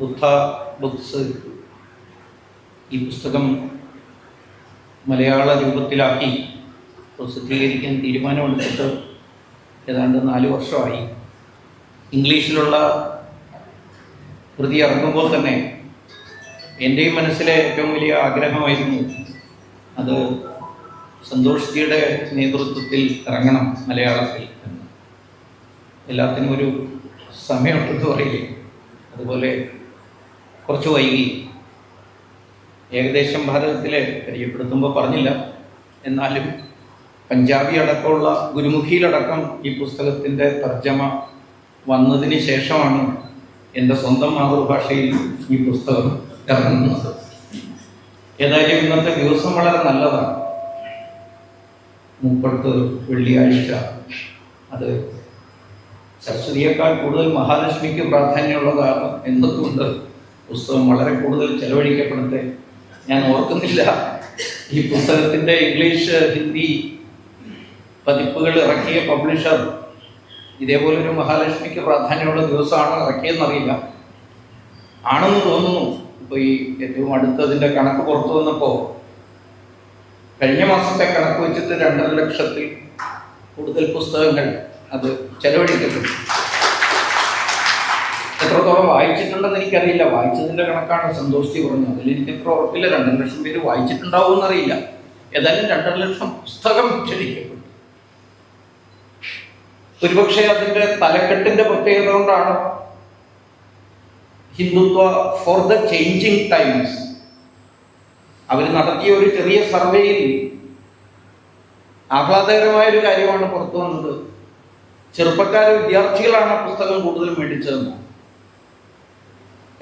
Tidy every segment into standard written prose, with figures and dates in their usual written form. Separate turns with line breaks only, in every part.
ബുദ്ധ books ഈ പുസ്തകം മലയാള രൂപത്തിലാക്കി പ്രസിദ്ധീകരിക്കാൻ തീരുമാനമെടുത്തിട്ട് ഏതാണ്ട് 4 വർഷമായി. ഇംഗ്ലീഷിലുള്ള കൃതി ഇറങ്ങുമ്പോൾ തന്നെ എൻ്റെയും മനസ്സിലെ ഏറ്റവും വലിയ ആഗ്രഹമായിരുന്നു അത് സന്തോഷ് ജിയുടെ നേതൃത്വത്തിൽ ഇറങ്ങണം മലയാളത്തിൽ എന്ന്. എല്ലാത്തിനും ഒരു സമയമുണ്ടെന്ന് പറയില്ലേ, അതുപോലെ കുറച്ച് വൈകി. ഏകദേശം ഭാരതത്തിലെ പരിചയപ്പെടുത്തുമ്പോൾ പറഞ്ഞില്ല, എന്നാലും പഞ്ചാബി അടക്കമുള്ള ഗുരുമുഖിയിലടക്കം ഈ പുസ്തകത്തിൻ്റെ തർജ്ജമ വന്നതിന് ശേഷമാണ് എൻ്റെ സ്വന്തം മാതൃഭാഷയിൽ ഈ പുസ്തകം ഇറങ്ങുന്നത്. ഏതായാലും ഇന്നത്തെ ദിവസം വളരെ നല്ലതാണ്. 30 വെള്ളിയാഴ്ച. അത് സരസ്വതിയേക്കാൾ കൂടുതൽ മഹാലക്ഷ്മിക്ക് പ്രാധാന്യമുള്ളതാണ് എന്നതുകൊണ്ട് പുസ്തകം വളരെ കൂടുതൽ ചെലവഴിക്കപ്പെടട്ടെ. ഞാൻ ഓർക്കുന്നില്ല ഈ പുസ്തകത്തിൻ്റെ ഇംഗ്ലീഷ് ഹിന്ദി പതിപ്പുകൾ ഇറക്കിയ പബ്ലിഷർ ഇതേപോലൊരു മഹാലക്ഷ്മിക്ക് പ്രാധാന്യമുള്ള ദിവസമാണ് ഇറക്കിയെന്നറിയില്ല. ആണെന്ന് തോന്നുന്നു. ഇപ്പോൾ ഈ ഏറ്റവും അടുത്തതിൻ്റെ കണക്ക് പുറത്തു വന്നപ്പോൾ കഴിഞ്ഞ മാസത്തെ കണക്ക് വെച്ചിട്ട് 2.5 ലക്ഷത്തിൽ കൂടുതൽ പുസ്തകങ്ങൾ അത് ചെലവഴിക്കപ്പെട്ടു. എത്രത്തോളം വായിച്ചിട്ടുണ്ടെന്ന് എനിക്കറിയില്ല. വായിച്ചതിൻ്റെ കണക്കാണ് സന്തോഷ് ജി പറഞ്ഞത്. അതിൽ എനിക്ക് എത്ര ഉറപ്പില്ല. 2 ലക്ഷം പേര് വായിച്ചിട്ടുണ്ടാവുമെന്ന് അറിയില്ല. ഏതായാലും 2 ലക്ഷം പുസ്തകം വിറ്റഴിക്കപ്പെട്ടു. ഒരുപക്ഷെ അതിൻ്റെ തലക്കെട്ടിൻ്റെ പ്രത്യേകത കൊണ്ടാണ് Hindutva for the changing times. അവർ നടത്തിയ ഒരു ചെറിയ സർവേയിൽ ആഹ്ലാദകരമായൊരു കാര്യമാണ് പുറത്തു വന്നത്. ചെറുപ്പക്കാർ വിദ്യാർത്ഥികളാണ് പുസ്തകം കൂടുതൽ മേടിച്ചതെന്ന്.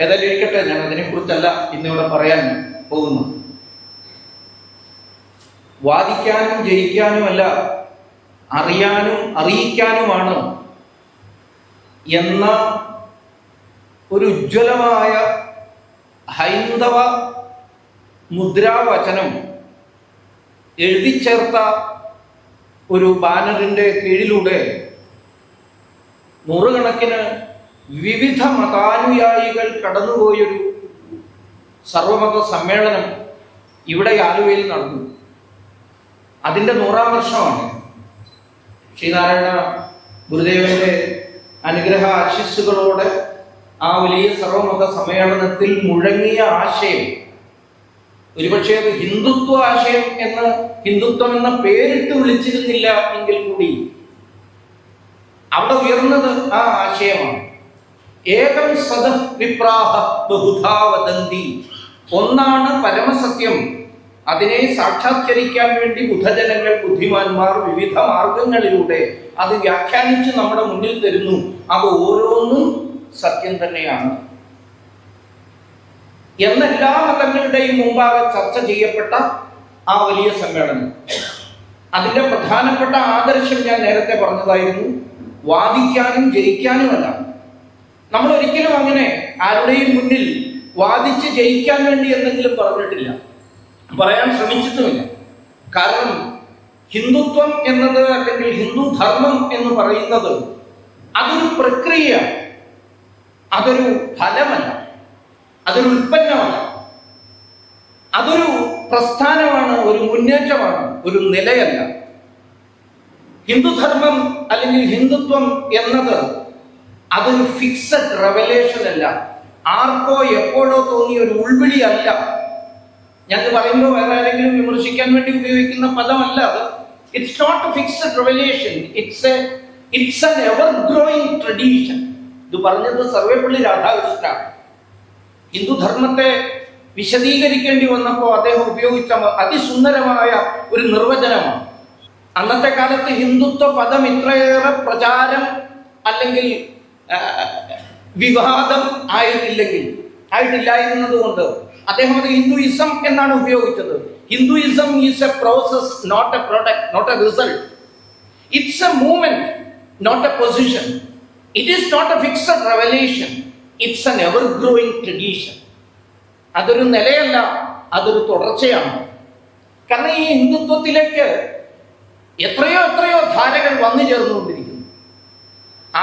ഏതായാലും ഇരിക്കട്ടെ, ഞാൻ അതിനെക്കുറിച്ചല്ല ഇന്നിവിടെ പറയാൻ പോകുന്നു. വാദിക്കാനും ജയിക്കാനുമല്ല, അറിയാനും അറിയിക്കാനുമാണ് എന്ന ഒരു ഉജ്ജ്വലമായ ഹൈന്ദവ മുദ്രാവചനം എഴുതിച്ചേർത്ത ഒരു ബാനറിൻ്റെ കീഴിലൂടെ നൂറുകണക്കിന് വിവിധ മതാനുയായികൾ കടന്നുപോയൊരു സർവമത സമ്മേളനം ഇവിടെ ആലുവയിൽ നടന്നു. അതിൻ്റെ 100ാം വർഷമാണ്. ശ്രീനാരായണ ഗുരുദേവന്റെ അനുഗ്രഹ ആശിസ്സുകളോടെ ആ വലിയ സർവമത സമ്മേളനത്തിൽ മുഴങ്ങിയ ആശയം, ഒരുപക്ഷെ അത് ഹിന്ദുത്വ ആശയം എന്ന് ഹിന്ദുത്വം എന്ന പേരിട്ട് വിളിച്ചിരുന്നില്ല എങ്കിൽ കൂടി അവിടെ ഉയർന്നത് ആ ആശയമാണ്. ഏകം സദ വിപ്രാഹ ബഹുധാ വദന്തി. ഒന്നാണ് പരമസത്യം. അതിനെ സാക്ഷാത്കരിക്കാൻ വേണ്ടി ബുദ്ധജനങ്ങൾ, ബുദ്ധിമാന്മാർ വിവിധ മാർഗങ്ങളിലൂടെ അത് വ്യാഖ്യാനിച്ച് നമ്മുടെ മുന്നിൽ തരുന്നു. അത് ഓരോന്നും സത്യം തന്നെയാണ് എന്നെല്ലാ മതങ്ങളുടെയും മുമ്പാകെ ചർച്ച ചെയ്യപ്പെട്ട ആ വലിയ സമ്മേളനം. അതിൻ്റെ പ്രധാനപ്പെട്ട ആദർശം ഞാൻ നേരത്തെ പറഞ്ഞതായിരുന്നു. വാദിക്കാനും ജയിക്കാനുമല്ല. നമ്മൾ ഒരിക്കലും അങ്ങനെ ആരുടെയും മുന്നിൽ വാദിച്ച് ജയിക്കാൻ വേണ്ടി എന്തെങ്കിലും പറഞ്ഞിട്ടില്ല, പറയാൻ ശ്രമിച്ചിട്ടുമില്ല. കാരണം ഹിന്ദുത്വം എന്നത്, അല്ലെങ്കിൽ ഹിന്ദു ധർമ്മം എന്ന് പറയുന്നത് അതൊരു പ്രക്രിയയാണ്. അതൊരു ഫലമല്ല, അതൊരു ഉൽപ്പന്നമല്ല. അതൊരു പ്രസ്ഥാനമാണ്, ഒരു മുന്നേറ്റമാണ്, ഒരു നിലയല്ല. ഹിന്ദുധർമ്മം അല്ലെങ്കിൽ ഹിന്ദുത്വം എന്നത് അതൊരു ഫിക്സഡ് റെവലേഷൻ അല്ല. ആർക്കോ എപ്പോഴോ തോന്നിയ ഒരു ഉൾവിളി അല്ല. ഞാൻ പറയുമ്പോൾ വേറെ ആരെങ്കിലും വിമർശിക്കാൻ വേണ്ടി ഉപയോഗിക്കുന്ന പദമല്ല അത്. It's not a fixed revelation, it's an ever growing tradition. ഇത് പറഞ്ഞത് സർവേപ്പള്ളി രാധാകൃഷ്ണനാണ്. ഹിന്ദുധർമ്മത്തെ വിശദീകരിക്കേണ്ടി വന്നപ്പോൾ അദ്ദേഹം ഉപയോഗിച്ച അതിസുന്ദരമായ ഒരു നിർവചനമാണ്. അന്നത്തെ കാലത്ത് ഹിന്ദുത്വ പദം ഇത്രയേറെ പ്രചാരം അല്ലെങ്കിൽ വിവാദം ആയിട്ടില്ലായിരുന്നത് കൊണ്ട് അദ്ദേഹം അത് ഹിന്ദുയിസം എന്നാണ് ഉപയോഗിച്ചത്. Hinduism is a process, not a product, not a result. It's a movement, not a position. It is not a fixed revelation, it's an ever growing tradition. അതൊരു നിലയല്ല, അതൊരു തുടർച്ചയാണ്. കാരണം ഈ ഹിന്ദുത്വത്തിലേക്ക് എത്രയോ ധാരകൾ വന്നു ചേർന്നുകൊണ്ടിരിക്കുന്നു.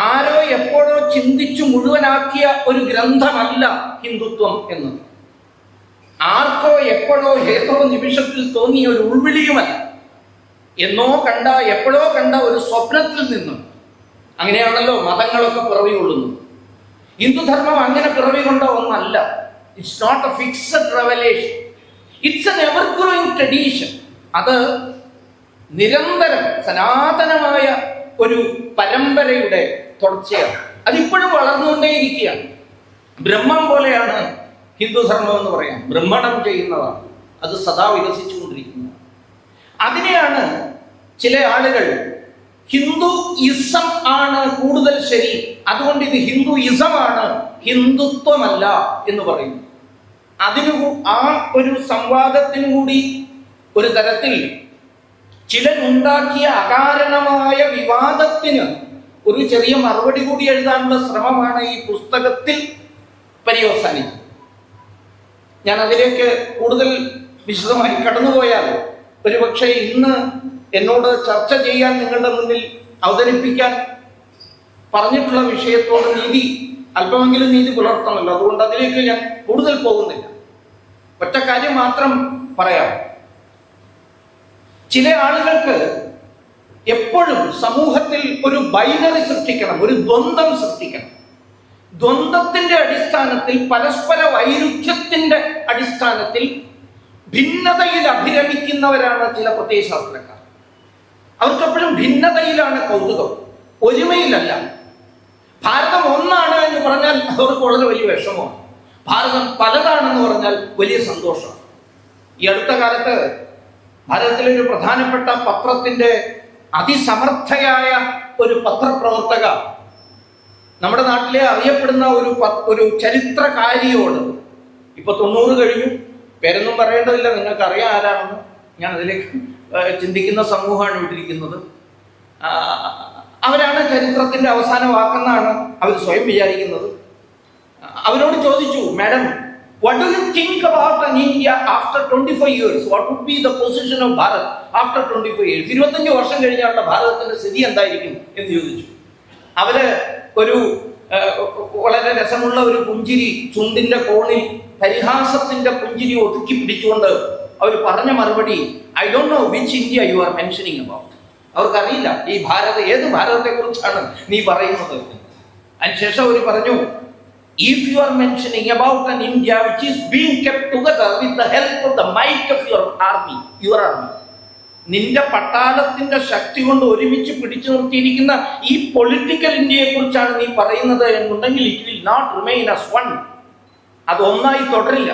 ആരോ എപ്പോഴോ ചിന്തിച്ചു മുഴുവനാക്കിയ ഒരു ഗ്രന്ഥമല്ല ഹിന്ദുത്വം എന്നത്. ആർക്കോ എപ്പോഴോ ഏതോ നിമിഷത്തിൽ തോന്നിയ ഒരു ഉൾവിളിയുമല്ല. എപ്പോഴോ കണ്ട ഒരു സ്വപ്നത്തിൽ നിന്നും. അങ്ങനെയാണല്ലോ മതങ്ങളൊക്കെ പിറവി കൊള്ളുന്നത്. ഹിന്ദുധർമ്മം അങ്ങനെ പിറവി കൊണ്ട ഒന്നല്ല. It's not a fixed revelation, it's an ever growing tradition. അത് നിരന്തരം സനാതനമായ ഒരു പരമ്പരയുടെ തുടർച്ചയാണ്. അതിപ്പോഴും വളർന്നുകൊണ്ടേയിരിക്കുകയാണ്. ബ്രഹ്മം പോലെയാണ് ഹിന്ദുധർമ്മം എന്ന് പറയാം. ബ്രഹ്മണം ചെയ്യുന്നതാണ്, അത് സദാ വികസിച്ചുകൊണ്ടിരിക്കുന്നതാണ്. അതിനെയാണ് ചില ആളുകൾ ഹിന്ദു ഇസം ആണ് കൂടുതൽ ശരി, അതുകൊണ്ട് ഇത് ഹിന്ദു ഇസമാണ്, ഹിന്ദുത്വമല്ല എന്ന് പറയുന്നു. ആ ഒരു സംവാദത്തിനു കൂടി ഒരു തരത്തിൽ ചിലരുണ്ടാക്കിയ അകാരണമായ വിവാദത്തിന് ഒരു ചെറിയ മറുപടി കൂടി എഴുതാനുള്ള ശ്രമമാണ് ഈ പുസ്തകത്തിൽ പര്യവസാനിച്ചത്. ഞാൻ അതിലേക്ക് കൂടുതൽ വിശദമായി കടന്നുപോയാൽ ഒരുപക്ഷെ ഇന്ന് എന്നോട് ചർച്ച ചെയ്യാൻ നിങ്ങളുടെ മുന്നിൽ അവതരിപ്പിക്കാൻ പറഞ്ഞിട്ടുള്ള വിഷയത്തോട് അല്പമെങ്കിലും നീതി പുലർത്തണമല്ലോ. അതുകൊണ്ട് അതിലേക്ക് ഞാൻ കൂടുതൽ പോകുന്നില്ല. ഒറ്റ കാര്യം മാത്രം പറയാം. ചില ആളുകൾക്ക് എപ്പോഴും സമൂഹത്തിൽ ഒരു ബൈനറി സൃഷ്ടിക്കണം, ഒരു ദ്വന്ദ്വം സൃഷ്ടിക്കണം. ദ്വന്ദ്വത്തിന്റെ അടിസ്ഥാനത്തിൽ, പരസ്പര വൈരുദ്ധ്യത്തിന്റെ അടിസ്ഥാനത്തിൽ ഭിന്നതയിൽ അഭിരമിക്കുന്നവരാണ് ചില പ്രത്യയശാസ്ത്രക്കാർ. അവർക്കെപ്പോഴും ഭിന്നതയിലാണ് കൗതുകം, ഒരുമയിലല്ല. ഭാരതം ഒന്നാണ് എന്ന് പറഞ്ഞാൽ അവർക്ക് വളരെ വലിയ വിഷമമാണ്. ഭാരതം പലതാണെന്ന് പറഞ്ഞാൽ വലിയ സന്തോഷമാണ്. ഈ അടുത്ത കാലത്ത് ഭാരതത്തിലെ ഒരു പ്രധാനപ്പെട്ട പത്രത്തിന്റെ അതിസമർത്ഥയായ ഒരു പത്രപ്രവർത്തക നമ്മുടെ നാട്ടിലെ അറിയപ്പെടുന്ന ഒരു ചരിത്രകാരിയോട്, ഇപ്പൊ 90 കഴിഞ്ഞു, പേരൊന്നും പറയേണ്ടതില്ല, നിങ്ങൾക്ക് അറിയാം ആരാണെന്ന്. ഞാൻ അതിലേക്ക് ചിന്തിക്കുന്ന സമൂഹമാണ് ഇട്ടിരിക്കുന്നത്. അവരാണ് ചരിത്രത്തിന്റെ അവസാന വാക്കെന്നാണ് അവർ സ്വയം വിചാരിക്കുന്നത്. അവരോട് ചോദിച്ചു, madam, what do you think about an India after 25 years? What would be the position of Bharat after 25 years? 25 വർഷം കഴിഞ്ഞാലുള്ള ഭാരതത്തിന്റെ സ്ഥിതി എന്തായിരിക്കും എന്ന് ചോദിച്ചു. അവര് ഒരു വളരെ രസമുള്ള ഒരു പുഞ്ചിരി, ചുണ്ടിന്റെ കോണിൽ പരിഹാസത്തിന്റെ പുഞ്ചിരി ഒതുക്കി പിടിച്ചുകൊണ്ട് അവർ പറഞ്ഞ മറുപടി, I don't know which India you are mentioning about. അവർക്കറിയില്ല ഏത് ഭാരതത്തെ കുറിച്ചാണ് നീ പറയുന്നത്. അതിനുശേഷം അവർ പറഞ്ഞു, if you are mentioning about an India which is being kept together with the help of the might of your army, നിന്റെ പട്ടാളത്തിന്റെ ശക്തി കൊണ്ട് ഒരുമിച്ച് പിടിച്ചു നിർത്തിയിരിക്കുന്ന ഈ പൊളിറ്റിക്കൽ ഇന്ത്യയെ കുറിച്ചാണ് നീ പറയുന്നത് എന്നുണ്ടെങ്കിൽ it will not remain as one. അത് ഒന്നായി തുടരില്ല.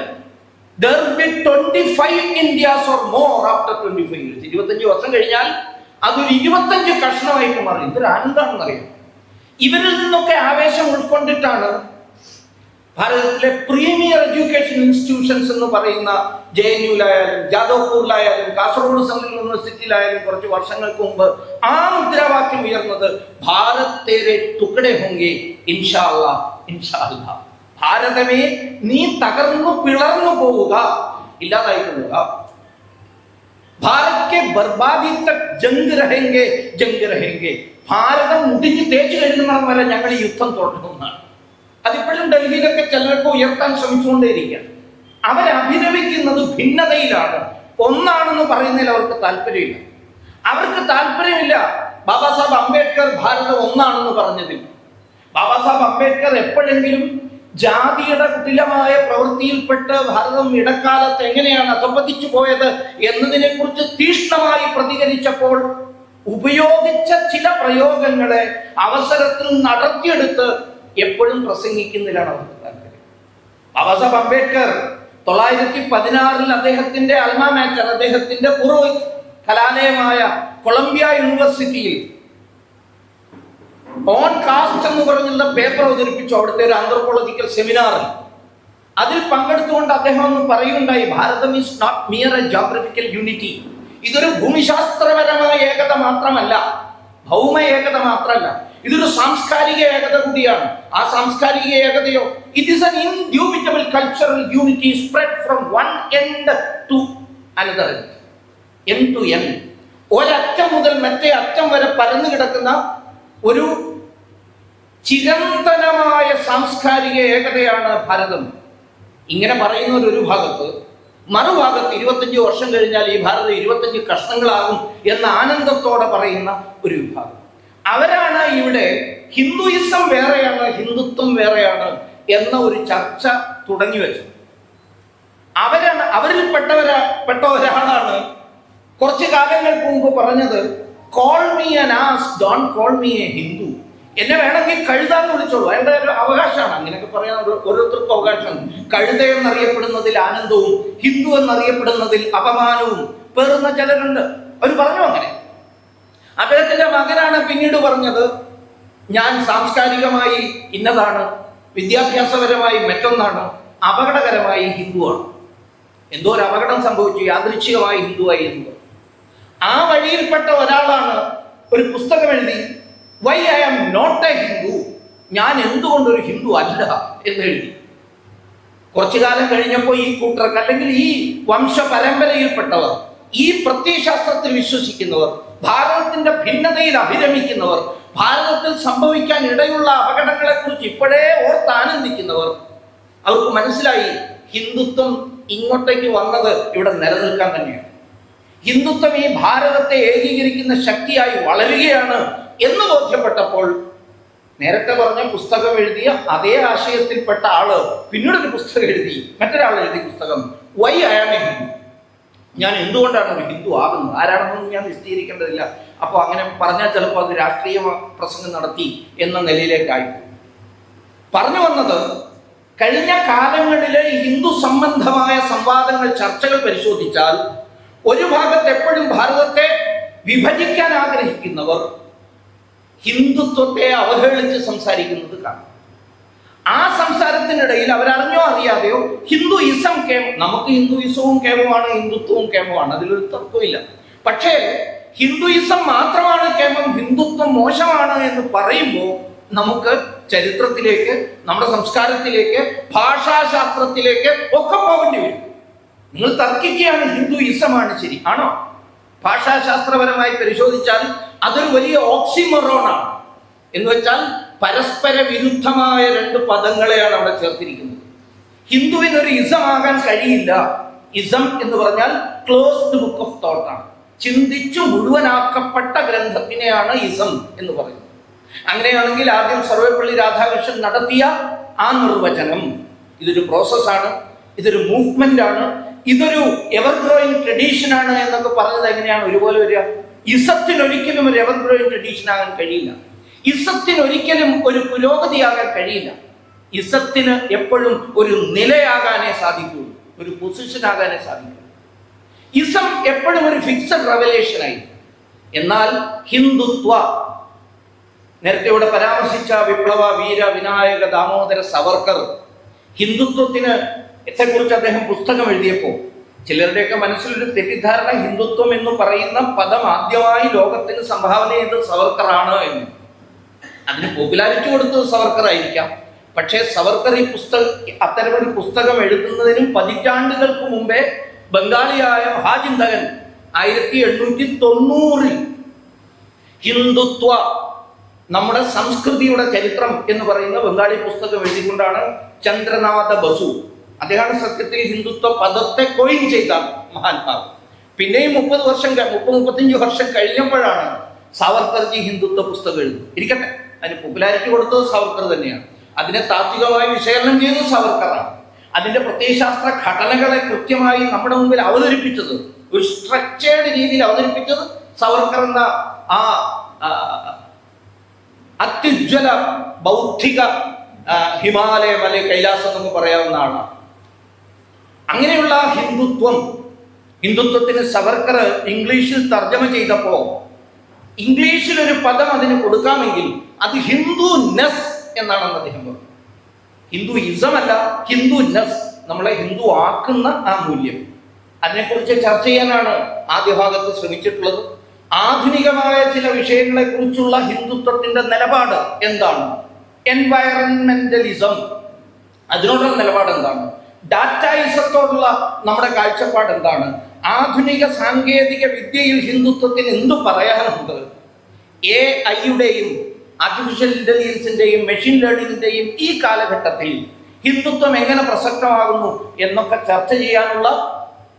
There will be 25 Indias or more after 25 years. 25 വർഷം കഴിഞ്ഞാൽ അതൊരു 25 കഷ്ണമായിട്ട് മാറി. ഇതൊരു ആനന്ദമാണെന്നറിയാം. ഇവരിൽ നിന്നൊക്കെ ആവേശം ഉൾക്കൊണ്ടിട്ടാണ് ഭാരതത്തിലെ പ്രീമിയർ എഡ്യൂക്കേഷൻ ഇൻസ്റ്റിറ്റ്യൂഷൻസ് എന്ന് പറയുന്ന JNUലായാലും ജാദവ്പൂരിലായാലും കാസർഗോഡ് സെൻട്രൽ യൂണിവേഴ്സിറ്റിയിലായാലും കുറച്ച് വർഷങ്ങൾക്ക് മുമ്പ് ആ മുദ്രാവാക്യം ഉയർന്നത്, ഭാരത് തേരെ തുക്കടെ ഹോംഗെ ഇൻഷാ അല്ലാഹ് ഇൻഷാ അല്ലാഹ്. ഭാരതമേ, നീ തകർന്നു പിളർന്നു പോവുക, ഇല്ലാതായി പോവുക. Bharat K ബർബാദി Tak Jung രഹേംഗെ Jung രഹേംഗെ. ഭാരതം മുടിഞ്ഞു തേച്ചു കഴിയുന്ന വരെ ഞങ്ങൾ ഈ യുദ്ധം തുടരുന്നതാണ്. അതിപ്പോഴും ഡൽഹിയിലൊക്കെ ചിലർക്ക് ഉയർത്താൻ ശ്രമിച്ചുകൊണ്ടേയിരിക്കുകയാണ്. അവരഭിനവിക്കുന്നത് ഭിന്നതയിലാണ്. ഒന്നാണെന്ന് പറയുന്നതിൽ അവർക്ക് താല്പര്യമില്ല. അവർക്ക് താല്പര്യമില്ല ബാബാ സാഹബ് അംബേദ്കർ ഭാരതം ഒന്നാണെന്ന് പറഞ്ഞതിൽ. ബാബാ സാഹബ് അംബേദ്കർ എപ്പോഴെങ്കിലും ജാതിയുടെ കുടിലമായ പ്രവൃത്തിയിൽപ്പെട്ട് ഭാരതം ഇടക്കാലത്ത് എങ്ങനെയാണ് അധപ്പതിച്ചു പോയത് എന്നതിനെ കുറിച്ച് തീക്ഷ്ണമായി പ്രതികരിച്ചപ്പോൾ ഉപയോഗിച്ച ചില പ്രയോഗങ്ങളെ അവസരത്തിൽ നടത്തിയെടുത്ത് എപ്പോഴും പ്രസംഗിക്കുന്നതിലാണ് അവർക്ക് താല്പര്യം. ബാബാ സാഹബ് അംബേദ്കർ 916 അദ്ദേഹത്തിന്റെ അൽമാ മാറ്റർ, അദ്ദേഹത്തിന്റെ പൂർവ്വ കലാലയമായ കൊളംബിയ യൂണിവേഴ്സിറ്റിയിൽ ഓൺ കാസ്റ്റ് എന്ന് പറഞ്ഞുള്ള പേപ്പർ അവതരിപ്പിച്ചു. അവിടുത്തെ ഒരു ആന്ത്രോപോളജിക്കൽ സെമിനാറിൽ അതിൽ പങ്കെടുത്തുകൊണ്ട് അദ്ദേഹം ഒന്ന് പറയുകയുണ്ടായി, Bharatam is not mere a geographical unity. ഇതൊരു ഭൂമിശാസ്ത്രപരമായ ഏകത മാത്രമല്ല, ഭൗമ ഏകത മാത്രമല്ല, ഇതൊരു സാംസ്കാരിക ഏകത കൂടിയാണ്. ആ സാംസ്കാരിക ഏകതയോ, it is an indubitable cultural unity spread from one end to another end to end. ഒരറ്റം മുതൽ മറ്റേ അറ്റം വരെ പരന്നു കിടക്കുന്ന ഒരു ചിരന്തനമായ സാംസ്കാരിക ഏകതയാണ് ഭാരതം. ഇങ്ങനെ പറയുന്ന ഒരു ഭാഗത്ത്, മറുഭാഗത്ത് 25 വർഷം കഴിഞ്ഞാൽ ഈ ഭാരതം 25 കഷ്ണങ്ങളാകും എന്ന ആനന്ദത്തോടെ പറയുന്ന ഒരു വിഭാഗം. അവരാണ് ഇവിടെ ഹിന്ദുയിസം വേറെയാണ്, ഹിന്ദുത്വം വേറെയാണ് എന്ന ഒരു ചർച്ച തുടങ്ങി വെച്ചത്. അവരിൽപ്പെട്ട ഒരാളാണ് കുറച്ചു കാലങ്ങൾക്ക് മുമ്പ് പറഞ്ഞത്, call me an as, don't call me A Hindu. എന്നെ വേണമെങ്കിൽ കഴുതാന്ന് വിളിച്ചോളൂ, അയാളുടെ ഒരു അവകാശമാണ്. അങ്ങനെയൊക്കെ പറയാൻ ഓരോരുത്തർക്കും അവകാശമാണ്. കഴുത എന്നറിയപ്പെടുന്നതിൽ ആനന്ദവും ഹിന്ദു എന്നറിയപ്പെടുന്നതിൽ അപമാനവും പേറുന്ന ചിലരുണ്ട്. അവർ പറഞ്ഞു അങ്ങനെ. അദ്ദേഹത്തിന്റെ മകനാണ് പിന്നീട് പറഞ്ഞത്, ഞാൻ സാംസ്കാരികമായി ഇന്നതാണ്, വിദ്യാഭ്യാസപരമായി മറ്റൊന്നാണ്, അപകടകരമായി ഹിന്ദുവാണ്. എന്തോ ഒരു അപകടം സംഭവിച്ചു, യാദൃച്ഛികമായി ഹിന്ദുവായി എന്ന്. ആ വഴിയിൽപ്പെട്ട ഒരാളാണ് ഒരു പുസ്തകം എഴുതി, why I am not a Hindu, ഞാൻ എന്തുകൊണ്ടൊരു ഹിന്ദു അല്ല എന്നെഴുതി. കുറച്ചു കാലം കഴിഞ്ഞപ്പോൾ ഈ കൂട്ടർക്ക്, അല്ലെങ്കിൽ ഈ വംശ പരമ്പരയിൽപ്പെട്ടവർ, ഈ പ്രത്യയശാസ്ത്രത്തിൽ വിശ്വസിക്കുന്നവർ, ഭാരതത്തിന്റെ ഭിന്നതയിൽ അഭിരമിക്കുന്നവർ, ഭാരതത്തിൽ സംഭവിക്കാൻ ഇടയുള്ള അപകടങ്ങളെ കുറിച്ച് ഇപ്പോഴേ ഓർത്താനന്ദിക്കുന്നവർ, അവർക്ക് മനസ്സിലായി ഹിന്ദുത്വം ഇങ്ങോട്ടേക്ക് വന്നത് ഇവിടെ നിലനിൽക്കാൻ തന്നെയാണ്. ഹിന്ദുത്വം ഈ ഭാരതത്തെ ഏകീകരിക്കുന്ന ശക്തിയായി വളരുകയാണ് എന്ന് ബോധ്യപ്പെട്ടപ്പോൾ, നേരത്തെ പറഞ്ഞ പുസ്തകം എഴുതിയ അതേ ആശയത്തിൽപ്പെട്ട ആള് പിന്നീട് ഒരു പുസ്തകം എഴുതി, മറ്റൊരാൾ എഴുതിയ പുസ്തകം, why I am a Hindu, ഞാൻ എന്തുകൊണ്ടാണ് ഒരു ഹിന്ദു ആകുന്നത്, ആരാണെന്നൊന്നും ഞാൻ വിശദീകരിക്കേണ്ടതില്ല. അപ്പോൾ അങ്ങനെ പറഞ്ഞാൽ ചിലപ്പോൾ അത് രാഷ്ട്രീയ പ്രസംഗം നടത്തി എന്ന നിലയിലേക്കായി. പറഞ്ഞു വന്നത്, കഴിഞ്ഞ കാലങ്ങളിലെ ഹിന്ദു സംബന്ധമായ സംവാദങ്ങൾ, ചർച്ചകൾ പരിശോധിച്ചാൽ ഒരു ഭാഗത്ത് എപ്പോഴും ഭാരതത്തെ വിഭജിക്കാൻ ആഗ്രഹിക്കുന്നവർ ഹിന്ദുത്വത്തെ അവഹേളിച്ച് സംസാരിക്കുന്നത് കാണാം. ആ സംസാരത്തിനിടയിൽ അവരറിഞ്ഞോ അറിയാതെയോ ഹിന്ദുയിസം നമുക്ക് ഹിന്ദുയിസവും കേമമാണ്, ഹിന്ദുത്വവും കേമമാണ്, അതിലൊരു തർക്കമില്ല. പക്ഷേ ഹിന്ദുയിസം മാത്രമാണ് കേമം, ഹിന്ദുത്വം മോശമാണ് എന്ന് പറയുമ്പോൾ നമുക്ക് ചരിത്രത്തിലേക്ക്, നമ്മുടെ സംസ്കാരത്തിലേക്ക്, ഭാഷാശാസ്ത്രത്തിലേക്ക് ഒക്കെ പോകേണ്ടി വരും. നിങ്ങൾ തർക്കിക്കുകയാണ് ഹിന്ദുയിസമാണ് ശരി, ആണോ? ഭാഷാശാസ്ത്രപരമായി പരിശോധിച്ചാൽ അതൊരു വലിയ ഓക്സിമറോണാണ്. എന്ന് വെച്ചാൽ പരസ്പര വിരുദ്ധമായ രണ്ട് പദങ്ങളെയാണ് അവിടെ ചേർത്തിരിക്കുന്നത്. ഹിന്ദുവിനൊരു ഇസമാകാൻ കഴിയില്ല. ഇസം എന്ന് പറഞ്ഞാൽ ക്ലോസ്ഡ് ബുക്ക് ഓഫ് തോട്ട് ആണ്, ചിന്തിച്ചു മുഴുവനാക്കപ്പെട്ട ഗ്രന്ഥത്തിനെയാണ് ഇസം എന്ന് പറയുന്നത്. അങ്ങനെയാണെങ്കിൽ ആദ്യം സർവേപ്പള്ളി രാധാകൃഷ്ണൻ നടത്തിയ ആ നിർവചനം, ഇതൊരു പ്രോസസ്സാണ്, ഇതൊരു മൂവ്മെന്റ് ആണ്, ഇതൊരു എവർ ഗ്രോയിങ് ട്രഡീഷൻ ആണ് എന്നൊക്കെ പറഞ്ഞത് എങ്ങനെയാണ് ഒരുപോലെ വരിക? ഇസത്തിനൊരിക്കലും ഒരു എവർ ഗ്രോയിങ് ട്രഡീഷൻ ആകാൻ കഴിയില്ല. ഇസത്തിനൊരിക്കലും ഒരു പുരോഗതിയാകാൻ കഴിയില്ല. ഇസത്തിന് എപ്പോഴും ഒരു നിലയാകാനേ സാധിക്കൂ, ഒരു പൊസിഷൻ ആകാനേ സാധിക്കൂ. ഇസം എപ്പോഴും ഒരു ഫിക്സഡ് റെവലേഷൻ ആയി. എന്നാൽ ഹിന്ദുത്വ, നേരത്തെ ഇവിടെ പരാമർശിച്ച വിപ്ലവ വീര വിനായക ദാമോദര സവർക്കർ, ഹിന്ദുത്വത്തിന് കുറിച്ച് അദ്ദേഹം പുസ്തകം എഴുതിയപ്പോൾ ചിലരുടെയൊക്കെ മനസ്സിലൊരു തെറ്റിദ്ധാരണ, ഹിന്ദുത്വം എന്ന് പറയുന്ന പദം ആദ്യമായി ലോകത്തിന് സംഭാവന ചെയ്തത് സവർക്കറാണ് എന്ന്. അതിന് പോപ്പുലാരിറ്റി കൊടുത്തത് സവർക്കർ ആയിരിക്കാം. പക്ഷേ സവർക്കർ ഈ അത്തരമൊരു പുസ്തകം എഴുതുന്നതിനും പതിറ്റാണ്ടുകൾക്ക് മുമ്പേ ബംഗാളിയായ മഹാചിന്തകൻ 1890 ഹിന്ദുത്വ, നമ്മുടെ സംസ്കൃതിയുടെ ചരിത്രം എന്ന് പറയുന്ന ബംഗാളി പുസ്തകം എഴുതിക്കൊണ്ടാണ് ചന്ദ്രനാഥ ബസു, അദ്ദേഹമാണ് സത്യത്തിൽ ഹിന്ദുത്വ പദത്തെ കോയിൻ ചെയ്ത മഹാത്മാവ്. പിന്നെയും 30-35 വർഷം കഴിഞ്ഞപ്പോഴാണ് സാവർക്കർജി ഹിന്ദുത്വ പുസ്തകം എഴുതുന്നത്. ഇരിക്കട്ടെ, അതിന് പോപ്പുലാരിറ്റി കൊടുത്തത് സാവർക്കർ തന്നെയാണ്, അതിനെ താത്വികമായി വിശകലനം ചെയ്തത് സാവർക്കറാണ്, അതിന്റെ പ്രത്യയശാസ്ത്ര ഘടനകളെ കൃത്യമായി നമ്മുടെ മുമ്പിൽ അവതരിപ്പിച്ചത്, ഒരു സ്ട്രക്ചേർഡ് രീതിയിൽ അവതരിപ്പിച്ചത് സാവർക്കർ എന്ന ആ അത്യുജ്വല ബൗദ്ധിക ഹിമാലയ മല കൈലാസം എന്ന് പറയാവുന്ന ആളാണ്. അങ്ങനെയുള്ള ഹിന്ദുത്വത്തിന് സവർക്കർ ഇംഗ്ലീഷിൽ തർജ്ജമ ചെയ്തപ്പോ, ഇംഗ്ലീഷിൽ ഒരു പദം അതിന് കൊടുക്കാമെങ്കിൽ അത് ഹിന്ദുനെസ് എന്നാണെന്ന് അദ്ദേഹം പറഞ്ഞു. ഹിന്ദുയിസം അല്ല, ഹിന്ദുനെസ്, നമ്മളെ ഹിന്ദു ആക്കുന്ന ആ മൂല്യം, അതിനെക്കുറിച്ച് ചർച്ച ചെയ്യാനാണ് ആദ്യ ഭാഗത്ത് ശ്രമിച്ചിട്ടുള്ളത്. ആധുനികമായ ചില വിഷയങ്ങളെ കുറിച്ചുള്ള ഹിന്ദുത്വത്തിന്റെ നിലപാട് എന്താണ്? എൻവയറൺമെന്റലിസം, അതിനോടുള്ള നിലപാട് എന്താണ്? ഡാറ്റായിസത്തോടുള്ള നമ്മുടെ കാഴ്ചപ്പാട് എന്താണ്? ആധുനിക സാങ്കേതിക വിദ്യയിൽ ഹിന്ദുത്വത്തിന് എന്തു പറയാനുണ്ട്? AI-യുടെയും ആർട്ടിഫിഷ്യൽ ഇന്റലിജൻസിന്റെയും മെഷീൻ ലേണിംഗിന്റെയും ഈ കാലഘട്ടത്തിൽ ഹിന്ദുത്വം എങ്ങനെ പ്രസക്തമാകുന്നു എന്നൊക്കെ ചർച്ച ചെയ്യാനുള്ള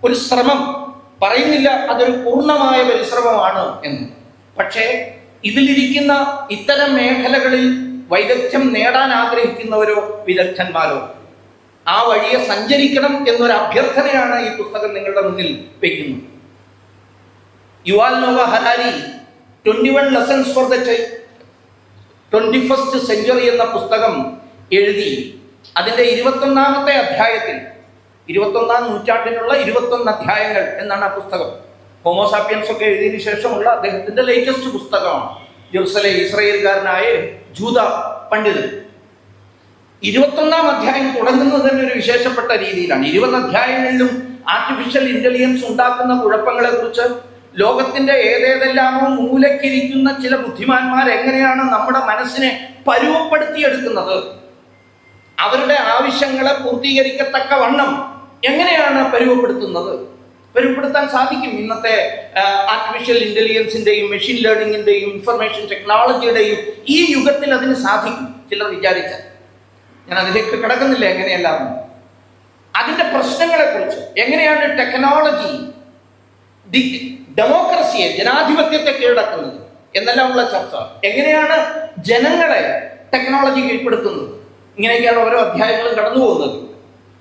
ഒരു ശ്രമം, പറയുന്നില്ല അതൊരു പൂർണ്ണമായ പരിശ്രമമാണ് എന്ന്. പക്ഷേ ഇതിലിരിക്കുന്ന ഇത്തരം മേഖലകളിൽ വൈദഗ്ധ്യം നേടാൻ ആഗ്രഹിക്കുന്നവരോ വിദഗ്ധന്മാരോ ആ വഴിയെ സഞ്ചരിക്കണം എന്നൊരു അഭ്യർത്ഥനയാണ് ഈ പുസ്തകം നിങ്ങളുടെ മുന്നിൽ വയ്ക്കുന്നത്. Yuval Noah Harari 21 lessons for the 21st century എന്ന പുസ്തകം എഴുതി. അതിൻ്റെ 21ാമത്തെ അധ്യായത്തിൽ 21ാം നൂറ്റാണ്ടിനുള്ള 21 അധ്യായങ്ങൾ എന്നാണ് ആ പുസ്തകം. ഹോമോസാപ്പിയൻസ് ഒക്കെ എഴുതിയതിനു ശേഷമുള്ള അദ്ദേഹത്തിന്റെ ലേറ്റസ്റ്റ് പുസ്തകമാണ്. ജെറുസലേം ഇസ്രായേൽക്കാരനായ ജൂത പണ്ഡിതൻ. 21ാം അധ്യായം തുടങ്ങുന്നത് തന്നെ ഒരു വിശേഷപ്പെട്ട രീതിയിലാണ്. 20 അധ്യായങ്ങളിലും ആർട്ടിഫിഷ്യൽ ഇന്റലിജൻസ് ഉണ്ടാക്കുന്ന കുഴപ്പങ്ങളെ കുറിച്ച്, ലോകത്തിന്റെ ഏതേതെല്ലാമോ മൂലക്കിരിക്കുന്ന ചില ബുദ്ധിമാന്മാർ എങ്ങനെയാണ് നമ്മുടെ മനസ്സിനെ പരുവപ്പെടുത്തിയെടുക്കുന്നത്, അവരുടെ ആവശ്യങ്ങളെ പൂർത്തീകരിക്കത്തക്ക വണ്ണം എങ്ങനെയാണ് പരുവപ്പെടുത്തുന്നത്, പരുവപ്പെടുത്താൻ സാധിക്കും. ഇന്നത്തെ ആർട്ടിഫിഷ്യൽ ഇന്റലിജൻസിന്റെയും മെഷീൻ ലേണിംഗിന്റെയും ഇൻഫർമേഷൻ ടെക്നോളജിയുടെയും ഈ യുഗത്തിൽ അതിന് സാധിക്കും ചിലർ വിചാരിച്ചാൽ. ഞാൻ അതിലേക്ക് കിടക്കുന്നില്ല എങ്ങനെയല്ല. അതിന്റെ പ്രശ്നങ്ങളെ കുറിച്ച്, എങ്ങനെയാണ് ടെക്നോളജി ഡെമോക്രസിയെ, ജനാധിപത്യത്തെ കീഴടക്കുന്നത് എന്നെല്ലാമുള്ള ചർച്ച, എങ്ങനെയാണ് ജനങ്ങളെ ടെക്നോളജി കീഴ്പ്പെടുത്തുന്നത്, ഇങ്ങനെയൊക്കെയാണ് ഓരോ അധ്യായങ്ങളും കടന്നു പോകുന്നത്.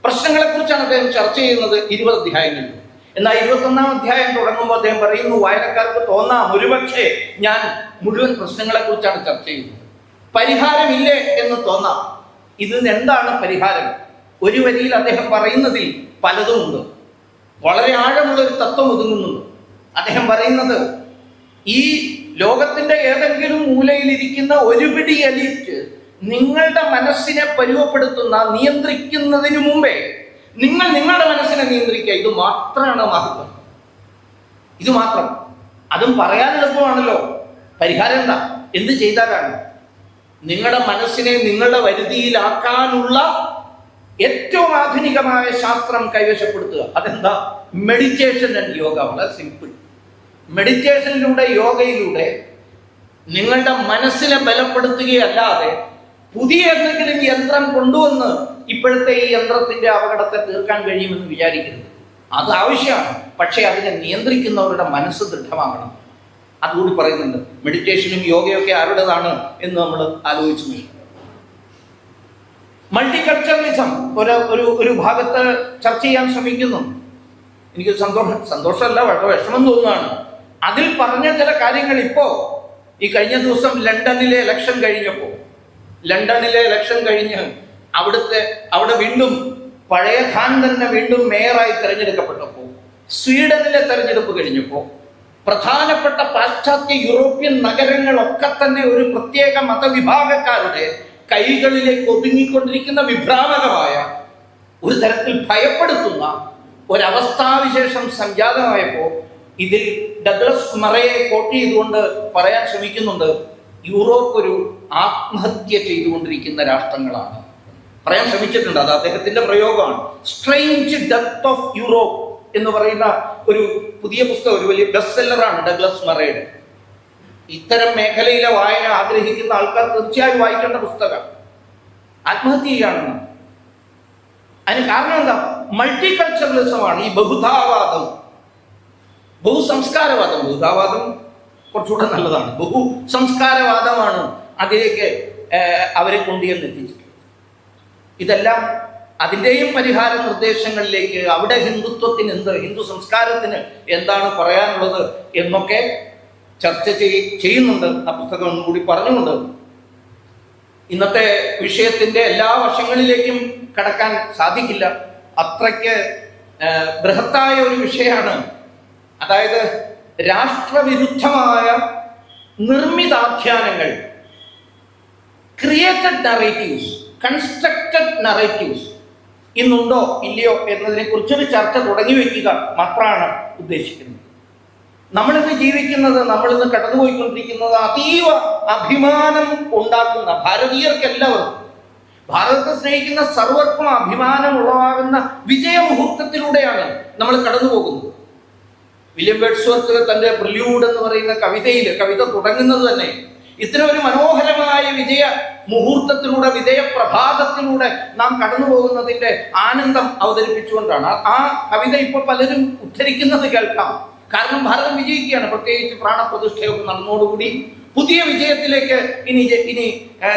പ്രശ്നങ്ങളെ കുറിച്ചാണ് അദ്ദേഹം ചർച്ച ചെയ്യുന്നത് 20 അധ്യായങ്ങളിൽ. എന്നാൽ 21ാം അധ്യായം തുടങ്ങുമ്പോൾ അദ്ദേഹം പറയുന്നു, വായനക്കാർക്ക് തോന്നാം ഒരുപക്ഷെ ഞാൻ മുഴുവൻ പ്രശ്നങ്ങളെ കുറിച്ചാണ് ചർച്ച ചെയ്യുന്നത്, പരിഹാരമില്ലേ എന്ന് തോന്നാം. ഇതിന് എന്താണ് പരിഹാരം? ഒരു വരിയിൽ അദ്ദേഹം പറയുന്നതിൽ പലതുമുണ്ട്. വളരെ ആഴമുള്ളൊരു തത്വം ഒതുങ്ങുന്നുണ്ട്. അദ്ദേഹം പറയുന്നത്, ഈ ലോകത്തിന്റെ ഏതെങ്കിലും മൂലയിലിരിക്കുന്ന ഒരു പിടി എലീറ്റ് നിങ്ങളുടെ മനസ്സിനെ പരുവപ്പെടുത്തുന്ന, നിയന്ത്രിക്കുന്നതിന് മുമ്പേ നിങ്ങൾ നിങ്ങളുടെ മനസ്സിനെ നിയന്ത്രിക്കുക. ഇത് മാത്രമാണ് മഹത്വം. ഇത് മാത്രം. അതും പറയാൻ എളുപ്പമാണല്ലോ. പരിഹാരം എന്താ? എന്ത് ചെയ്താലാണ്? നിങ്ങളുടെ മനസ്സിനെ നിങ്ങളുടെ വരുതിയിലാക്കാനുള്ള ഏറ്റവും ആധുനികമായ ശാസ്ത്രം കൈവശപ്പെടുത്തുക. അതെന്താ? Meditation and yoga. വളരെ സിമ്പിൾ. മെഡിറ്റേഷനിലൂടെ, യോഗയിലൂടെ നിങ്ങളുടെ മനസ്സിനെ ബലപ്പെടുത്തുകയല്ലാതെ പുതിയ എന്തെങ്കിലും യന്ത്രം കൊണ്ടുവന്ന് ഇപ്പോഴത്തെ ഈ യന്ത്രത്തിന്റെ അപകടത്തെ തീർക്കാൻ കഴിയുമെന്ന് വിചാരിക്കരുത്. അത് ആവശ്യമാണ്. പക്ഷേ അതിനെ നിയന്ത്രിക്കുന്നവരുടെ മനസ്സ് ദൃഢമാകണം. അതുകൂടി പറയുന്നുണ്ട്. മെഡിറ്റേഷനും യോഗയൊക്കെ ആരുടേതാണ് എന്ന് നമ്മൾ ആലോചിച്ചു നോക്കി. മൾട്ടികൾച്ചറലിസം ഒരു ഭാഗത്ത് ചർച്ച ചെയ്യാൻ ശ്രമിക്കുന്നു. എനിക്ക് സന്തോഷമല്ല, വളരെ വിഷമം തോന്നുകയാണ്. അതിൽ പറഞ്ഞ ചില കാര്യങ്ങൾ ഇപ്പോ ഈ കഴിഞ്ഞ ദിവസം ലണ്ടനിലെ ഇലക്ഷൻ കഴിഞ്ഞ് അവിടെ വീണ്ടും പഴയ ഖാൻ തന്നെ വീണ്ടും മേയറായി തെരഞ്ഞെടുക്കപ്പെട്ടപ്പോൾ, സ്വീഡനിലെ തെരഞ്ഞെടുപ്പ് കഴിഞ്ഞപ്പോൾ പ്രധാനപ്പെട്ട പാശ്ചാത്യ യൂറോപ്യൻ നഗരങ്ങളൊക്കെ തന്നെ ഒരു പ്രത്യേക മതവിഭാഗക്കാരുടെ കൈകളിലേക്ക് ഒതുങ്ങിക്കൊണ്ടിരിക്കുന്ന വിഭ്രാമകമായ, ഒരു തരത്തിൽ ഭയപ്പെടുത്തുന്ന ഒരവസ്ഥാവിശേഷം സംജാതമായപ്പോൾ ഇതിൽ ഡഗ്ലസ് മറയെ കോട്ട് ചെയ്തുകൊണ്ട് പറയാൻ ശ്രമിക്കുന്നുണ്ട്, യൂറോപ്പ് ഒരു ആത്മഹത്യ ചെയ്തുകൊണ്ടിരിക്കുന്ന രാഷ്ട്രങ്ങളാണ് പറയാൻ ശ്രമിച്ചിട്ടുണ്ട്. അത് അദ്ദേഹത്തിന്റെ പ്രയോഗമാണ്. സ്ട്രേഞ്ച് ഡെപ്ത് ഓഫ് യൂറോപ്പ് എന്ന് പറയുന്ന ഒരു പുതിയ പുസ്തകം, ഒരു വലിയ ബെസ്റ്റ് സെല്ലറാണ് ഡഗ്ലസ് മറയുടെ. ഇത്തരം മേഖലയിലെ വായന ആഗ്രഹിക്കുന്ന ആൾക്കാർ തീർച്ചയായും വായിക്കേണ്ട പുസ്തകം. ആത്മഹത്യ ചെയ്യുകയാണെന്ന്. അതിന് കാരണം എന്താ? മൾട്ടികൾച്ചറലിസമാണ്. ഈ ബഹുധാവാദം, ബഹുസംസ്കാരവാദം. ബഹുധാവാദം കുറച്ചുകൂടെ നല്ലതാണ്. ബഹുസംസ്കാരവാദമാണ് അതിലേക്ക് അവരെ കൊണ്ടുവന്നെത്തിച്ചിട്ടുള്ളത്. ഇതെല്ലാം അതിൻ്റെയും പരിഹാര നിർദ്ദേശങ്ങളിലേക്ക്, അവിടെ ഹിന്ദുത്വത്തിന് എന്ത്, ഹിന്ദു സംസ്കാരത്തിന് എന്താണ് പറയാനുള്ളത് എന്നൊക്കെ ചർച്ച ചെയ്യുന്നുണ്ട്. ആ പുസ്തകം ഒന്നുകൂടി പറഞ്ഞുകൊണ്ട് ഇന്നത്തെ വിഷയത്തിന്റെ എല്ലാ വശങ്ങളിലേക്കും കടക്കാൻ സാധിക്കില്ല. അത്രയ്ക്ക് ബൃഹത്തായ ഒരു വിഷയമാണ്. അതായത് രാഷ്ട്രവിരുദ്ധമായ നിർമ്മിതാഖ്യാനങ്ങൾ, ക്രിയേറ്റഡ് നറേറ്റീവ്സ്, കൺസ്ട്രക്റ്റഡ് നറേറ്റീവ്സ് ഇന്നുണ്ടോ ഇല്ലയോ എന്നതിനെ കുറിച്ചൊരു ചർച്ച തുടങ്ങി വയ്ക്കുക മാത്രമാണ് ഉദ്ദേശിക്കുന്നത്. നമ്മളിന്ന് ജീവിക്കുന്നത്, നമ്മളിന്ന് കടന്നുപോയിക്കൊണ്ടിരിക്കുന്നത് അതീവ അഭിമാനം ഉണ്ടാക്കുന്ന, ഭാരതീയർക്കെല്ലാവർക്കും, ഭാരതത്തെ സ്നേഹിക്കുന്ന സർവർക്കും അഭിമാനം ഉളവാകുന്ന വിജയമുഹൂർത്തത്തിലൂടെയാണ് നമ്മൾ കടന്നു പോകുന്നത്. വില്യം വേഡ്സ്വർത്ത് തന്റെ പ്രില്യൂഡ് എന്ന് പറയുന്ന കവിത തുടങ്ങുന്നത് തന്നെ ഇത്തരം ഒരു മനോഹരമായ വിജയ മുഹൂർത്തത്തിലൂടെ, വിജയപ്രഭാതത്തിലൂടെ നാം കടന്നു പോകുന്നതിന്റെ ആനന്ദം അവതരിപ്പിച്ചുകൊണ്ടാണ്. ആ കവിത ഇപ്പോൾ പലരും ഉദ്ധരിക്കുന്നത് കേൾക്കാം. കാരണം ഭാരതം വിജയിക്കുകയാണ്. പ്രത്യേകിച്ച് പ്രാണപ്രതിഷ്ഠയൊക്കെ നടന്നോടുകൂടി പുതിയ വിജയത്തിലേക്ക് ഇനി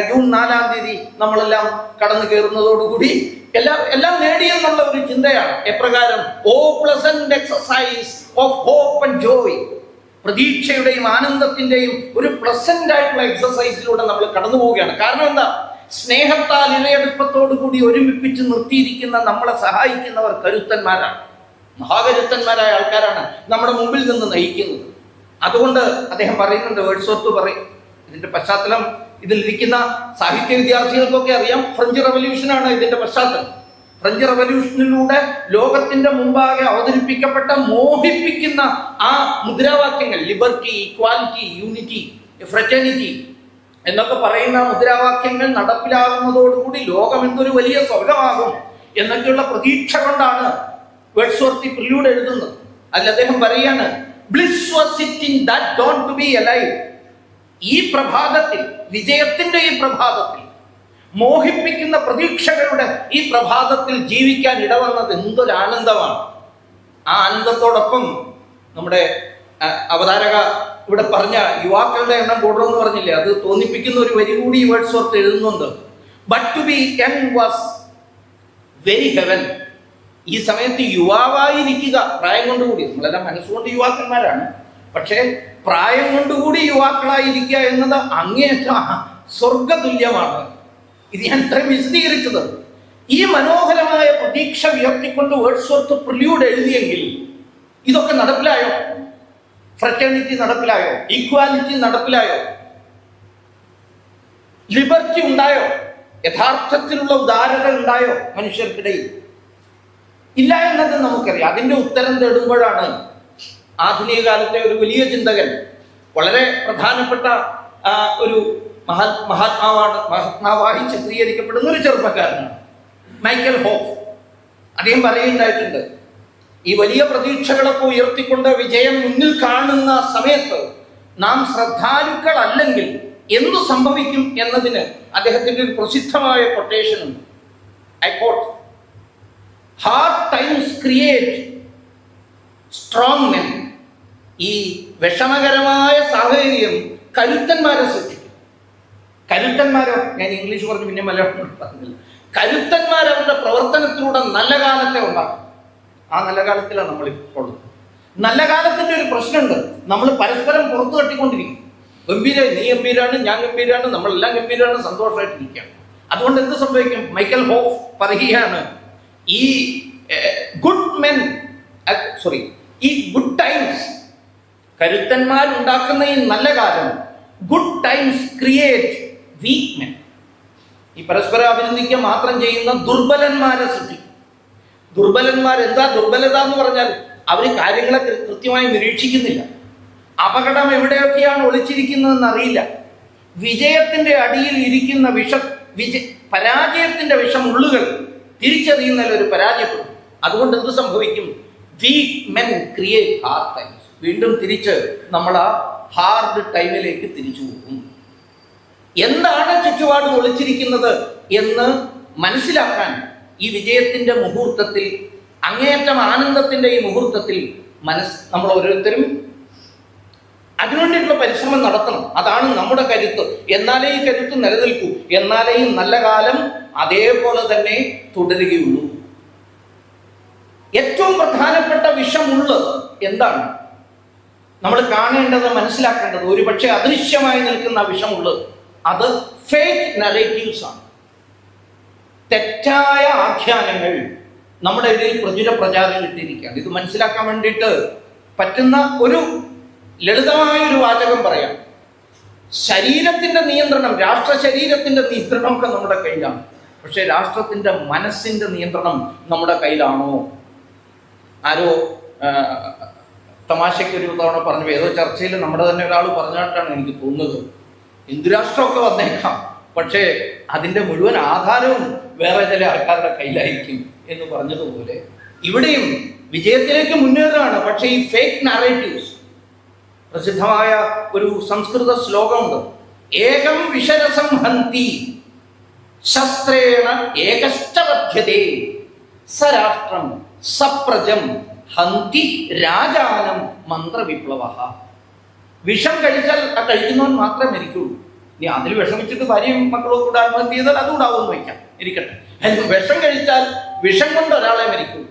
ജൂൺ 4-ാം തീയതി നമ്മളെല്ലാം കടന്നു കയറുന്നതോടുകൂടി എല്ലാം നേടിയെന്നുള്ള ഒരു ചിന്തയാണ്. എപ്രകാരം a pleasant exercise of hope and joy, പ്രതീക്ഷയുടെയും ആനന്ദത്തിന്റെയും ഒരു പ്ലസന്റ് ആയിട്ടുള്ള എക്സസൈസിലൂടെ നമ്മൾ കടന്നു പോവുകയാണ്. കാരണം എന്താ? സ്നേഹത്താൽ ഇരയെടുപ്പത്തോടു കൂടി ഒരുമിപ്പിച്ച് നിർത്തിയിരിക്കുന്ന നമ്മളെ സഹായിക്കുന്നവർ കരുത്തന്മാരാണ്, മഹാകരുത്തന്മാരായ ആൾക്കാരാണ് നമ്മുടെ മുമ്പിൽ നിന്ന് നയിക്കുന്നത്. അതുകൊണ്ട് അദ്ദേഹം പറയുന്നുണ്ട്, വേർഡ്സ്വർത്ത് പറയും, ഇതിന്റെ പശ്ചാത്തലം ഇതിലിരിക്കുന്ന സാഹിത്യ വിദ്യാർത്ഥികൾക്കൊക്കെ അറിയാം. ഫ്രഞ്ച് റവല്യൂഷനാണ് ഇതിന്റെ പശ്ചാത്തലം. ഫ്രഞ്ച് റവല്യൂഷനിലൂടെ ലോകത്തിന്റെ മുമ്പാകെ അവതരിപ്പിക്കപ്പെട്ട മോഹിപ്പിക്കുന്ന ആ മുദ്രാവാക്യങ്ങൾ, ലിബർട്ടി, ഇക്വാലിറ്റി, യൂണിറ്റി, ഫ്രറ്റേണിറ്റി എന്നൊക്കെ പറയുന്ന മുദ്രാവാക്യങ്ങൾ നടപ്പിലാകുന്നതോടുകൂടി ലോകം എന്തൊരു വലിയ സ്വർഗമാകും എന്നൊക്കെയുള്ള പ്രതീക്ഷ കൊണ്ടാണ് വേർഡ്സ്വർത്ത് പ്രിലൂഡ് എഴുതുന്നത്. അതിൽ അദ്ദേഹം പറയാണ്, bliss was sitting that dawn to be alive. ഈ പ്രഭാതത്തിൽ, വിജയത്തിന്റെ ഈ പ്രഭാതത്തിൽ, മോഹിപ്പിക്കുന്ന പ്രതീക്ഷകളുടെ ഈ പ്രഭാതത്തിൽ ജീവിക്കാൻ ഇടവന്നത് എന്തൊരു ആനന്ദമാണ്. ആ ആനന്ദത്തോടൊപ്പം നമ്മുടെ അവതാരക ഇവിടെ പറഞ്ഞ യുവാക്കളുടെ എണ്ണം കൂടണമെന്ന് പറഞ്ഞില്ലേ, അത് തോന്നിപ്പിക്കുന്ന ഒരു വരി കൂടി വേർഡ്സ്വർത്ത് എഴുതുന്നുണ്ട്. But to be young was very heaven. ഈ സമയത്ത് യുവാവായിരിക്കുക, പ്രായം കൊണ്ടുകൂടി, നമ്മളെല്ലാം മനസ്സുകൊണ്ട് യുവാക്കന്മാരാണ്, പക്ഷേ പ്രായം കൊണ്ടുകൂടി യുവാക്കളായിരിക്കുക എന്നത് അങ്ങേയറ്റം സ്വർഗതുല്യമാണ്. ഇത് ഞാൻ ഇത്രയും വിശദീകരിച്ചത്. ഈ മനോഹരമായ പ്രതീക്ഷ ഉയർത്തിക്കൊണ്ട് വേർഡ്സ്വർത്ത് പ്രിലൂഡ് എഴുതിയെങ്കിൽ ഇതൊക്കെ നടപ്പിലായോ? ഫ്രറ്റേണിറ്റി നടപ്പിലായോ? ഈക്വാലിറ്റി നടപ്പിലായോ? ലിബർട്ടി ഉണ്ടായോ? യഥാർത്ഥത്തിലുള്ള ഉദാരത ഉണ്ടായോ മനുഷ്യർക്കിടയിൽ? ഇല്ല എന്നത് നമുക്കറിയാം. അതിന്റെ ഉത്തരം തേടുമ്പോഴാണ് ആധുനിക കാലത്തെ ഒരു വലിയ ചിന്തകൻ, വളരെ പ്രധാനപ്പെട്ട ഒരു മഹാത്മാവായി ചിത്രീകരിക്കപ്പെടുന്ന ഒരു ചെറുപ്പക്കാരനാണ് മൈക്കൽ ഹോഫ്. അദ്ദേഹം പറയുണ്ടായിട്ടുണ്ട്, ഈ വലിയ പ്രതീക്ഷകളൊക്കെ ഉയർത്തിക്കൊണ്ട് വിജയം മുന്നിൽ കാണുന്ന സമയത്ത് നാം ശ്രദ്ധാലുക്കളല്ലെങ്കിൽ എന്തു സംഭവിക്കും എന്നതിന് അദ്ദേഹത്തിന്റെ ഒരു പ്രസിദ്ധമായ കൊട്ടേഷൻ ഉണ്ട്. I quote, hard times create strong men. ഈ വിഷമകരമായ സാഹചര്യം കരുത്തന്മാരെ സൃഷ്ടിക്കും. കരുത്തന്മാരോ, ഞാൻ ഇംഗ്ലീഷ് പറഞ്ഞു പിന്നെ മലയാളം പറഞ്ഞില്ല, കരുത്തന്മാർ അവരുടെ പ്രവർത്തനത്തിലൂടെ നല്ല കാലത്തെ ഉണ്ടാക്കും. ആ നല്ല കാലത്തിലാണ് നമ്മളിപ്പോൾ. നല്ല കാലത്തിന്റെ ഒരു പ്രശ്നമുണ്ട്, നമ്മൾ പരസ്പരം പുറത്തു തട്ടിക്കൊണ്ടിരിക്കും. ഗംഭീര, നീ ഗംഭീരാണ്, ഞാൻ ഗംഭീരാണ്, നമ്മളെല്ലാം ഗംഭീരാണ്, സന്തോഷമായിട്ടിരിക്കുകയാണ്. അതുകൊണ്ട് എന്ത് സംഭവിക്കും? മൈക്കൽ ഹോഫ് പറയുകയാണ്, ഈ ഗുഡ് ടൈംസ്, കരുത്തന്മാരുണ്ടാക്കുന്ന ഈ നല്ല കാലം, good times create weak men. ഈ പരസ്പരം അഭിനന്ദിക്കുക മാത്രം ചെയ്യുന്ന ദുർബലന്മാരെ സൃഷ്ടിക്കും. ദുർബലന്മാർ എന്താ ദുർബലത എന്ന് പറഞ്ഞാൽ? അവർ കാര്യങ്ങളെ കൃത്യമായി നിരീക്ഷിക്കുന്നില്ല. അപകടം എവിടെയൊക്കെയാണ് ഒളിച്ചിരിക്കുന്നതെന്ന് അറിയില്ല. വിജയത്തിന്റെ അടിയിൽ ഇരിക്കുന്ന പരാജയത്തിന്റെ വിഷമുള്ളുകൾ തിരിച്ചറിയുന്നതിൽ ഒരു പരാജയപ്പെടും. അതുകൊണ്ട് എന്ത് സംഭവിക്കും? Weak men create hard times. വീണ്ടും തിരിച്ച് നമ്മൾ ആ ഹാർഡ് ടൈമിലേക്ക് തിരിച്ചു പോകും. എന്താണ് ചുറ്റുപാട് ഒളിച്ചിരിക്കുന്നത് എന്ന് മനസ്സിലാക്കാൻ ഈ വിജയത്തിന്റെ മുഹൂർത്തത്തിൽ, അങ്ങേയറ്റം ആനന്ദത്തിന്റെ ഈ മുഹൂർത്തത്തിൽ നമ്മൾ ഓരോരുത്തരും അതിനുവേണ്ടിയിട്ടുള്ള പരിശ്രമം നടത്തണം. അതാണ് നമ്മുടെ കരുത്ത്. എന്നാലേ ഈ കരുത്ത് നിലനിൽക്കൂ, എന്നാലേ ഈ നല്ല കാലം അതേപോലെ തന്നെ തുടരുകയുള്ളൂ. ഏറ്റവും പ്രധാനപ്പെട്ട വിഷമുള്ളത് എന്താണ്? നമ്മൾ കാണേണ്ടത്, മനസ്സിലാക്കേണ്ടത്, ഒരുപക്ഷെ അദൃശ്യമായി നിൽക്കുന്ന വിഷമുള്ളത് അത് ഫേക്ക് നറേറ്റീവ്സ് ആണ്. തെറ്റായ ആഖ്യാനങ്ങൾ നമ്മുടെ ഇടയിൽ പ്രചാരം ഇട്ടിരിക്കുകയാണ്. ഇത് മനസ്സിലാക്കാൻ വേണ്ടിയിട്ട് പറ്റുന്ന ഒരു ലളിതമായ ഒരു വാചകം പറയാം. ശരീരത്തിന്റെ നിയന്ത്രണം, രാഷ്ട്ര ശരീരത്തിന്റെ നിയന്ത്രണമൊക്കെ നമ്മുടെ കയ്യിലാണ്. പക്ഷെ രാഷ്ട്രത്തിന്റെ മനസ്സിന്റെ നിയന്ത്രണം നമ്മുടെ കയ്യിലാണോ? ആരോ തമാശയ്ക്ക് ഒരു തവണ പറഞ്ഞു, ഏതോ ചർച്ചയിൽ നമ്മുടെ തന്നെ ഒരാൾ പറഞ്ഞിട്ടാണ് എനിക്ക് തോന്നുന്നത്, ഹിന്ദുരാഷ്ട്രമൊക്കെ വന്നേക്കാം, പക്ഷേ അതിൻ്റെ മുഴുവൻ ആധാരവും വേറെ ചില ആൾക്കാരുടെ കയ്യിലായിരിക്കും എന്ന് പറഞ്ഞതുപോലെ ഇവിടെയും വിജയത്തിലേക്ക് മുന്നേറുകയാണ്. പക്ഷേ ഈ ഫേക്ക് നാരേറ്റീവ്സ്, പ്രസിദ്ധമായ ഒരു സംസ്കൃത ശ്ലോകമുണ്ട്, ഏകം വിഷരസം ഹന്തി ശസ്ത്രേണ ഏകശ്ചവധ്യതേ സരാഷ്ട്രം സപ്രജം ഹന്തി രാജാനം മന്ത്രവിപ്ലവ. വിഷം കഴിച്ചാൽ ആ കഴിക്കുന്നവൻ മാത്രമേ മരിക്കുള്ളൂ. നീ അതിൽ വിഷമിച്ചിട്ട് ഭാര്യയും മക്കളും കൂടെ ആത്മഹത്യ ചെയ്താൽ അതുകൂടാവുമെന്ന് വയ്ക്കാം, ഇരിക്കട്ടെ. വിഷം കഴിച്ചാൽ വിഷം കൊണ്ട് ഒരാളെ മരിക്കുള്ളൂ.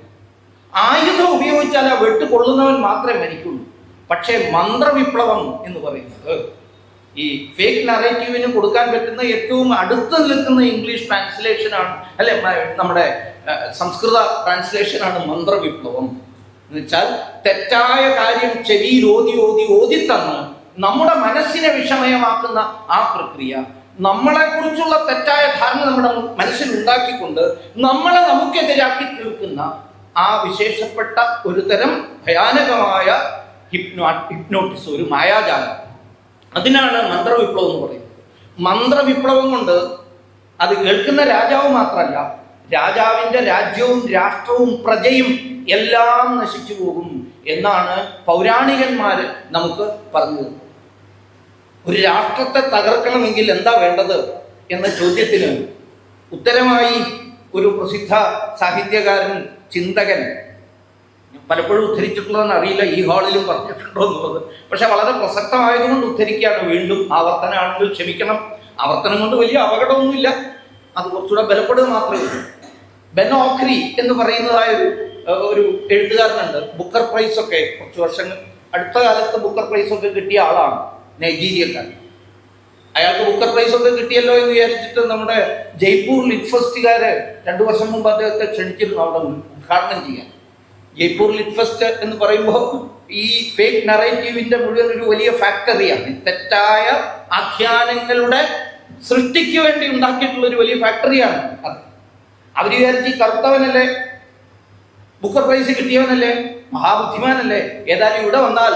ആയുധം ഉപയോഗിച്ചാൽ ആ വെട്ട് കൊള്ളുന്നവൻ മാത്രമേ മരിക്കുള്ളൂ. പക്ഷേ മന്ത്രവിപ്ലവം എന്ന് പറയുന്നത് ഈ ഫേക്ക് നറേറ്റീവിന് കൊടുക്കാൻ പറ്റുന്ന ഏറ്റവും അടുത്ത് നിൽക്കുന്ന ഇംഗ്ലീഷ് ട്രാൻസ്ലേഷനാണ്, അല്ലെ നമ്മുടെ സംസ്കൃത ട്രാൻസ്ലേഷനാണ് മന്ത്രവിപ്ലവം. എന്ന് വെച്ചാൽ തെറ്റായ കാര്യം ചെവിയിൽ ഓതി ഓതി ഓതിത്തന്ന് നമ്മുടെ മനസ്സിനെ വിഷമയമാക്കുന്ന ആ പ്രക്രിയ, നമ്മളെ കുറിച്ചുള്ള തെറ്റായ ധാരണ നമ്മുടെ മനസ്സിൽ ഉണ്ടാക്കിക്കൊണ്ട് നമ്മളെ നമുക്കെതിരാക്കി തീർക്കുന്ന ആ വിശേഷപ്പെട്ട ഒരു തരം ഭയാനകമായ ഹിപ്നോട്ടിസം, ഒരു മായാജാലം. അതിനാണ് മന്ത്രവിപ്ലവം എന്ന് പറയുന്നത്. മന്ത്രവിപ്ലവം കൊണ്ട് അത് കേൾക്കുന്ന രാജാവ് മാത്രമല്ല, രാജാവിൻ്റെ രാജ്യവും രാഷ്ട്രവും പ്രജയും എല്ലാം നശിച്ചു പോകും എന്നാണ് പൗരാണികന്മാര് നമുക്ക് പറഞ്ഞു തരുന്നത്. ഒരു രാഷ്ട്രത്തെ തകർക്കണമെങ്കിൽ എന്താ വേണ്ടത് എന്ന ചോദ്യത്തിന് ഉത്തരമായി ഒരു പ്രസിദ്ധ സാഹിത്യകാരൻ, ചിന്തകൻ, പലപ്പോഴും ഉദ്ധരിച്ചിട്ടുള്ളതെന്ന് അറിയില്ല, ഈ ഹാളിലും പറഞ്ഞിട്ടുണ്ടോ എന്നുള്ളത്, പക്ഷെ വളരെ പ്രസക്തമായതുകൊണ്ട് ഉദ്ധരിക്കുകയാണ്. വീണ്ടും ആവർത്തനമാണെങ്കിൽ ക്ഷമിക്കണം. ആവർത്തനം കൊണ്ട് വലിയ അപകടമൊന്നുമില്ല, അത് കുറച്ചുകൂടെ ബലപ്പെടുക മാത്രമേ ഉള്ളൂ. ബെൻ ഓഖ്രി എന്ന് പറയുന്നതായ ഒരു എഴുത്തുകാരനുണ്ട്. ബുക്കർ പ്രൈസ് ഒക്കെ കുറച്ച് വർഷങ്ങൾ അടുത്ത കാലത്ത് ബുക്കർ പ്രൈസ് ഒക്കെ കിട്ടിയ ആളാണ്, നൈജീരിയക്കാരൻ. അയാൾക്ക് ബുക്കർ പ്രൈസ് ഒക്കെ കിട്ടിയല്ലോ എന്ന് വിചാരിച്ചിട്ട് നമ്മുടെ ജയ്പൂർ ലിറ്റ് ഫെസ്റ്റുകാര് 2 വർഷം മുമ്പ് അദ്ദേഹത്തെ ക്ഷണിച്ചിരുന്നു അവിടെ ഉദ്ഘാടനം ചെയ്യാൻ. ജയ്പൂർ ലിറ്റ് ഫെസ്റ്റ് എന്ന് പറയുമ്പോൾ ഈ ഫേക്ക് നറേറ്റീവിന്റെ മുഴുവൻ ഒരു വലിയ ഫാക്ടറിയാണ്. തെറ്റായ ആഖ്യാനങ്ങളുടെ സൃഷ്ടിക്ക് വേണ്ടി ഉണ്ടാക്കിയിട്ടുള്ള ഒരു വലിയ ഫാക്ടറിയാണ് അത്. അവർ വിചാരിച്ച് കറുത്തവനല്ലേ, ബുക്കർ പ്രൈസ് കിട്ടിയവനല്ലേ, മഹാബുദ്ധിമാനല്ലേ, ഏതായാലും ഇവിടെ വന്നാൽ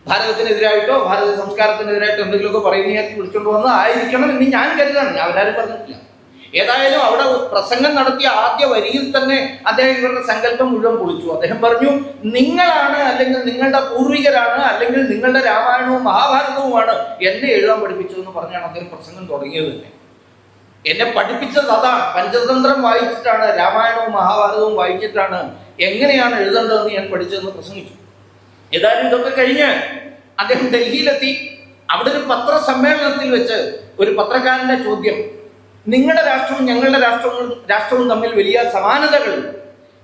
ഭാരതത്തിനെതിരായിട്ടോ ഭാരത സംസ്കാരത്തിനെതിരായിട്ടോ എന്തെങ്കിലുമൊക്കെ പറയുന്ന വിളിച്ചുകൊണ്ട് വന്ന് ആയിരിക്കണം എന്ന് ഞാൻ കരുതാണ്. അവരാരും പറഞ്ഞിട്ടില്ല. ഏതായാലും അവിടെ പ്രസംഗം നടത്തിയ ആദ്യ വരിയിൽ തന്നെ അദ്ദേഹം ഇവരുടെ സങ്കല്പം മുഴുവൻ പൊളിച്ചു. അദ്ദേഹം പറഞ്ഞു, നിങ്ങളാണ്, അല്ലെങ്കിൽ നിങ്ങളുടെ പൂർവികരാണ്, അല്ലെങ്കിൽ നിങ്ങളുടെ രാമായണവും മഹാഭാരതവുമാണ് എന്നെ എഴുതാൻ പഠിപ്പിച്ചതെന്ന് പറഞ്ഞാണ് അദ്ദേഹം പ്രസംഗം തുടങ്ങിയത് തന്നെ. എന്നെ പഠിപ്പിച്ചത് അതാണ്, പഞ്ചതന്ത്രം വായിച്ചിട്ടാണ്, രാമായണവും മഹാഭാരതവും വായിച്ചിട്ടാണ് എങ്ങനെയാണ് എഴുതേണ്ടതെന്ന് ഞാൻ പഠിച്ചതെന്ന് പ്രസംഗിച്ചു. ഏതായാലും ഇതൊക്കെ കഴിഞ്ഞ് അദ്ദേഹം ഡൽഹിയിലെത്തി. അവിടെ ഒരു പത്രസമ്മേളനത്തിൽ വെച്ച് ഒരു പത്രക്കാരന്റെ ചോദ്യം, നിങ്ങളുടെ രാഷ്ട്രവും ഞങ്ങളുടെ രാഷ്ട്രവും തമ്മിൽ വലിയ സമാനതകളുണ്ട്.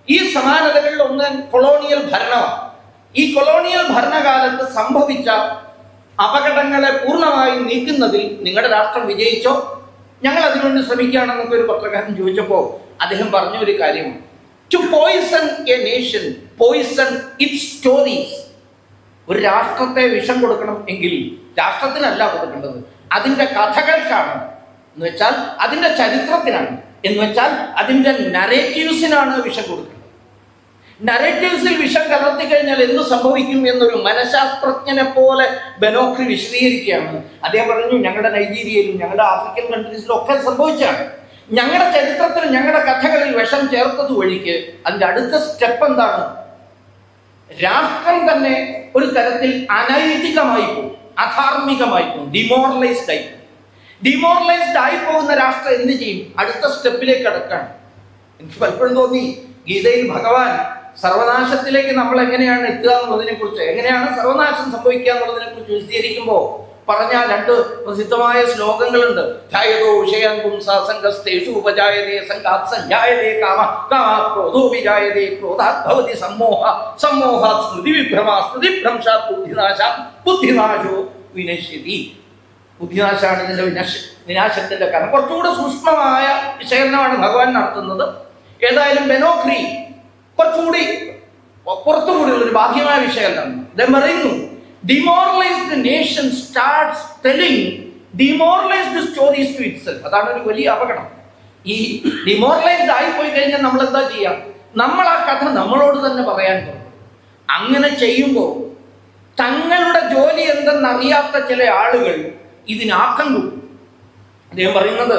ഈ സമാനതകളിൽ ഒന്ന് കൊളോണിയൽ ഭരണമാണ്. ഈ കൊളോണിയൽ ഭരണകാലത്ത് സംഭവിച്ച അപകടങ്ങളെ പൂർണ്ണമായും നീക്കുന്നതിൽ നിങ്ങളുടെ രാഷ്ട്രം വിജയിച്ചോ? ഞങ്ങൾ അതിനുവേണ്ടി ശ്രമിക്കുകയാണെന്നൊക്കെ ഒരു പത്രക്കാരൻ ചോദിച്ചപ്പോൾ അദ്ദേഹം പറഞ്ഞ ഒരു കാര്യമാണ്, to poison a nation poison its stories. ഒരു രാഷ്ട്രത്തെ വിഷം കൊടുക്കണം എങ്കിൽ രാഷ്ട്രത്തിനല്ല കൊടുക്കേണ്ടത്, അതിൻ്റെ കഥകൾക്കാണ്, എന്ന് വെച്ചാൽ അതിൻ്റെ ചരിത്രത്തിനാണ്, എന്ന് വെച്ചാൽ അതിൻ്റെ നരേറ്റീവ്സിനാണ് വിഷം കൊടുക്കേണ്ടത്. നരേറ്റീവ്സിൽ വിഷം കലർത്തി കഴിഞ്ഞാൽ എന്ത് സംഭവിക്കും എന്നൊരു മനഃശാസ്ത്രജ്ഞനെ പോലെ ബെൻ ഓഖ്രി വിശദീകരിക്കുകയാണ്. അദ്ദേഹം പറഞ്ഞു, ഞങ്ങളുടെ നൈജീരിയയിലും ഞങ്ങളുടെ ആഫ്രിക്കൻ കൺട്രീസിലും ഒക്കെ സംഭവിച്ചാണ്. ഞങ്ങളുടെ ചരിത്രത്തിൽ ഞങ്ങളുടെ കഥകളിൽ വിഷം ചേർത്തത് വഴിക്ക് അതിൻ്റെ അടുത്ത സ്റ്റെപ്പ് എന്താണ്? രാഷ്ട്രം തന്നെ ഒരു തരത്തിൽ അനൈതികമായി പോകും, അധാർമികമായി പോകും, ഡിമോറലൈസ്ഡ് ആയി പോകും. ഡിമോറലൈസ്ഡ് ആയി പോകുന്ന രാഷ്ട്രം എന്ത് ചെയ്യും? അടുത്ത സ്റ്റെപ്പിലേക്ക് കടക്കാണ്. എനിക്ക് പലപ്പോഴും തോന്നി, ഗീതയിൽ ഭഗവാൻ സർവനാശത്തിലേക്ക് നമ്മൾ എങ്ങനെയാണ് എത്തുക എന്നുള്ളതിനെ കുറിച്ച്, എങ്ങനെയാണ് സർവനാശം സംഭവിക്കുക എന്നുള്ളതിനെ കുറിച്ച് വിശദീകരിക്കുമ്പോൾ പറഞ്ഞ 2 പ്രസിദ്ധമായ ശ്ലോകങ്ങളുണ്ട്. ധ്യായതോ വിഷയാൻ പുംസാസംഗസ്തേഷു ഉപജായതേ സംഘാത് സഞ്ജായതേ കാമ കാമാത് ക്രോധോ വിജായതേ ക്രോധാത് ഭവതി സമ്മോഹ സമ്മോഹാത് സ്മൃതിവിഭ്രമാ സ്മൃതിഭ്രംശാത് ബുദ്ധിനാശാത് ബുദ്ധിനാശോ വിനശ്യതി. ബുദ്ധിനാശാണ് ഇതിന്റെ വിനാശത്തിന്റെ കാരണം. കുറച്ചുകൂടെ സൂക്ഷ്മമായ വിശകലനമാണ് ഭഗവാൻ നടത്തുന്നത്. ഏതായാലും ബെൻ ഓഖ്രി കുറച്ചുകൂടി പുറത്തുകൂടിയുള്ള ഒരു ബാഹ്യമായ വിശകലനം അദ്ദേഹം പറയുന്നു, demoralized nation starts telling demoralized stories to itself. അതാണ് ഒരു വലിയ അപകടം. ഈ ഡിമോറലൈസ്ഡ് ആയിപ്പോയി കഴിഞ്ഞാൽ നമ്മൾ എന്താ ചെയ്യാം? നമ്മൾ ആ കഥ നമ്മളോട് തന്നെ പറയാൻ തുടങ്ങും. അങ്ങനെ ചെയ്യുമ്പോൾ തങ്ങളുടെ ജോലി എന്തെന്നറിയാത്ത ചില ആളുകൾ ഇതിനാക്കം കൂട്ടും. അദ്ദേഹം പറയുന്നത്,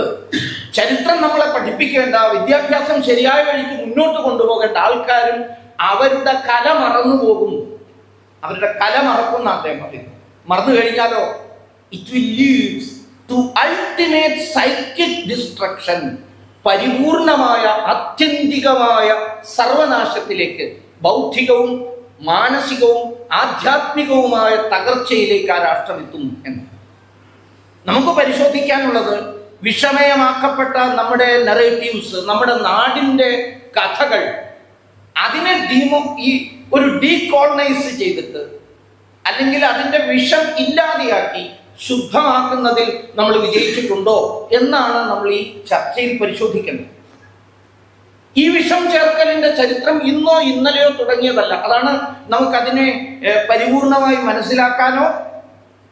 ചരിത്രം നമ്മളെ പഠിപ്പിക്കേണ്ട, വിദ്യാഭ്യാസം ശരിയായ വഴിക്ക് മുന്നോട്ട് കൊണ്ടുപോകേണ്ട ആൾക്കാരും അവരുടെ കല മറന്നു പോകും. അവരുടെ കല മറക്കുന്ന അദ്ദേഹം പറയുന്നു. മറന്നു കഴിഞ്ഞാലോ it will leads to ultimate psychic destruction. പരിപൂർണമായ ആത്യന്തികമായ സർവനാശത്തിലേക്ക്, ബൗദ്ധികവും മാനസികവും ആധ്യാത്മികവുമായ തകർച്ചയിലേക്ക് ആ രാഷ്ട്രം എത്തും എന്ന് നമുക്ക് പരിശോധിക്കാനുള്ളത്. വിഷമയമാക്കപ്പെട്ട നമ്മുടെ നറേറ്റീവ്സ്, നമ്മുടെ നാടിൻ്റെ കഥകൾ, അതിനെ ഒരു ഡീകോളനൈസ് ചെയ്തിട്ട് അല്ലെങ്കിൽ അതിൻ്റെ വിഷം ഇല്ലാതെയാക്കി ശുദ്ധമാക്കുന്നതിൽ നമ്മൾ വിജയിച്ചിട്ടുണ്ടോ എന്നാണ് നമ്മൾ ഈ ചർച്ചയിൽ പരിശോധിക്കേണ്ടത്. ഈ വിഷം ചേർക്കലിന്റെ ചരിത്രം ഇന്നോ ഇന്നലെയോ തുടങ്ങിയതല്ല. അതാണ് നമുക്കതിനെ പരിപൂർണമായി മനസ്സിലാക്കാനോ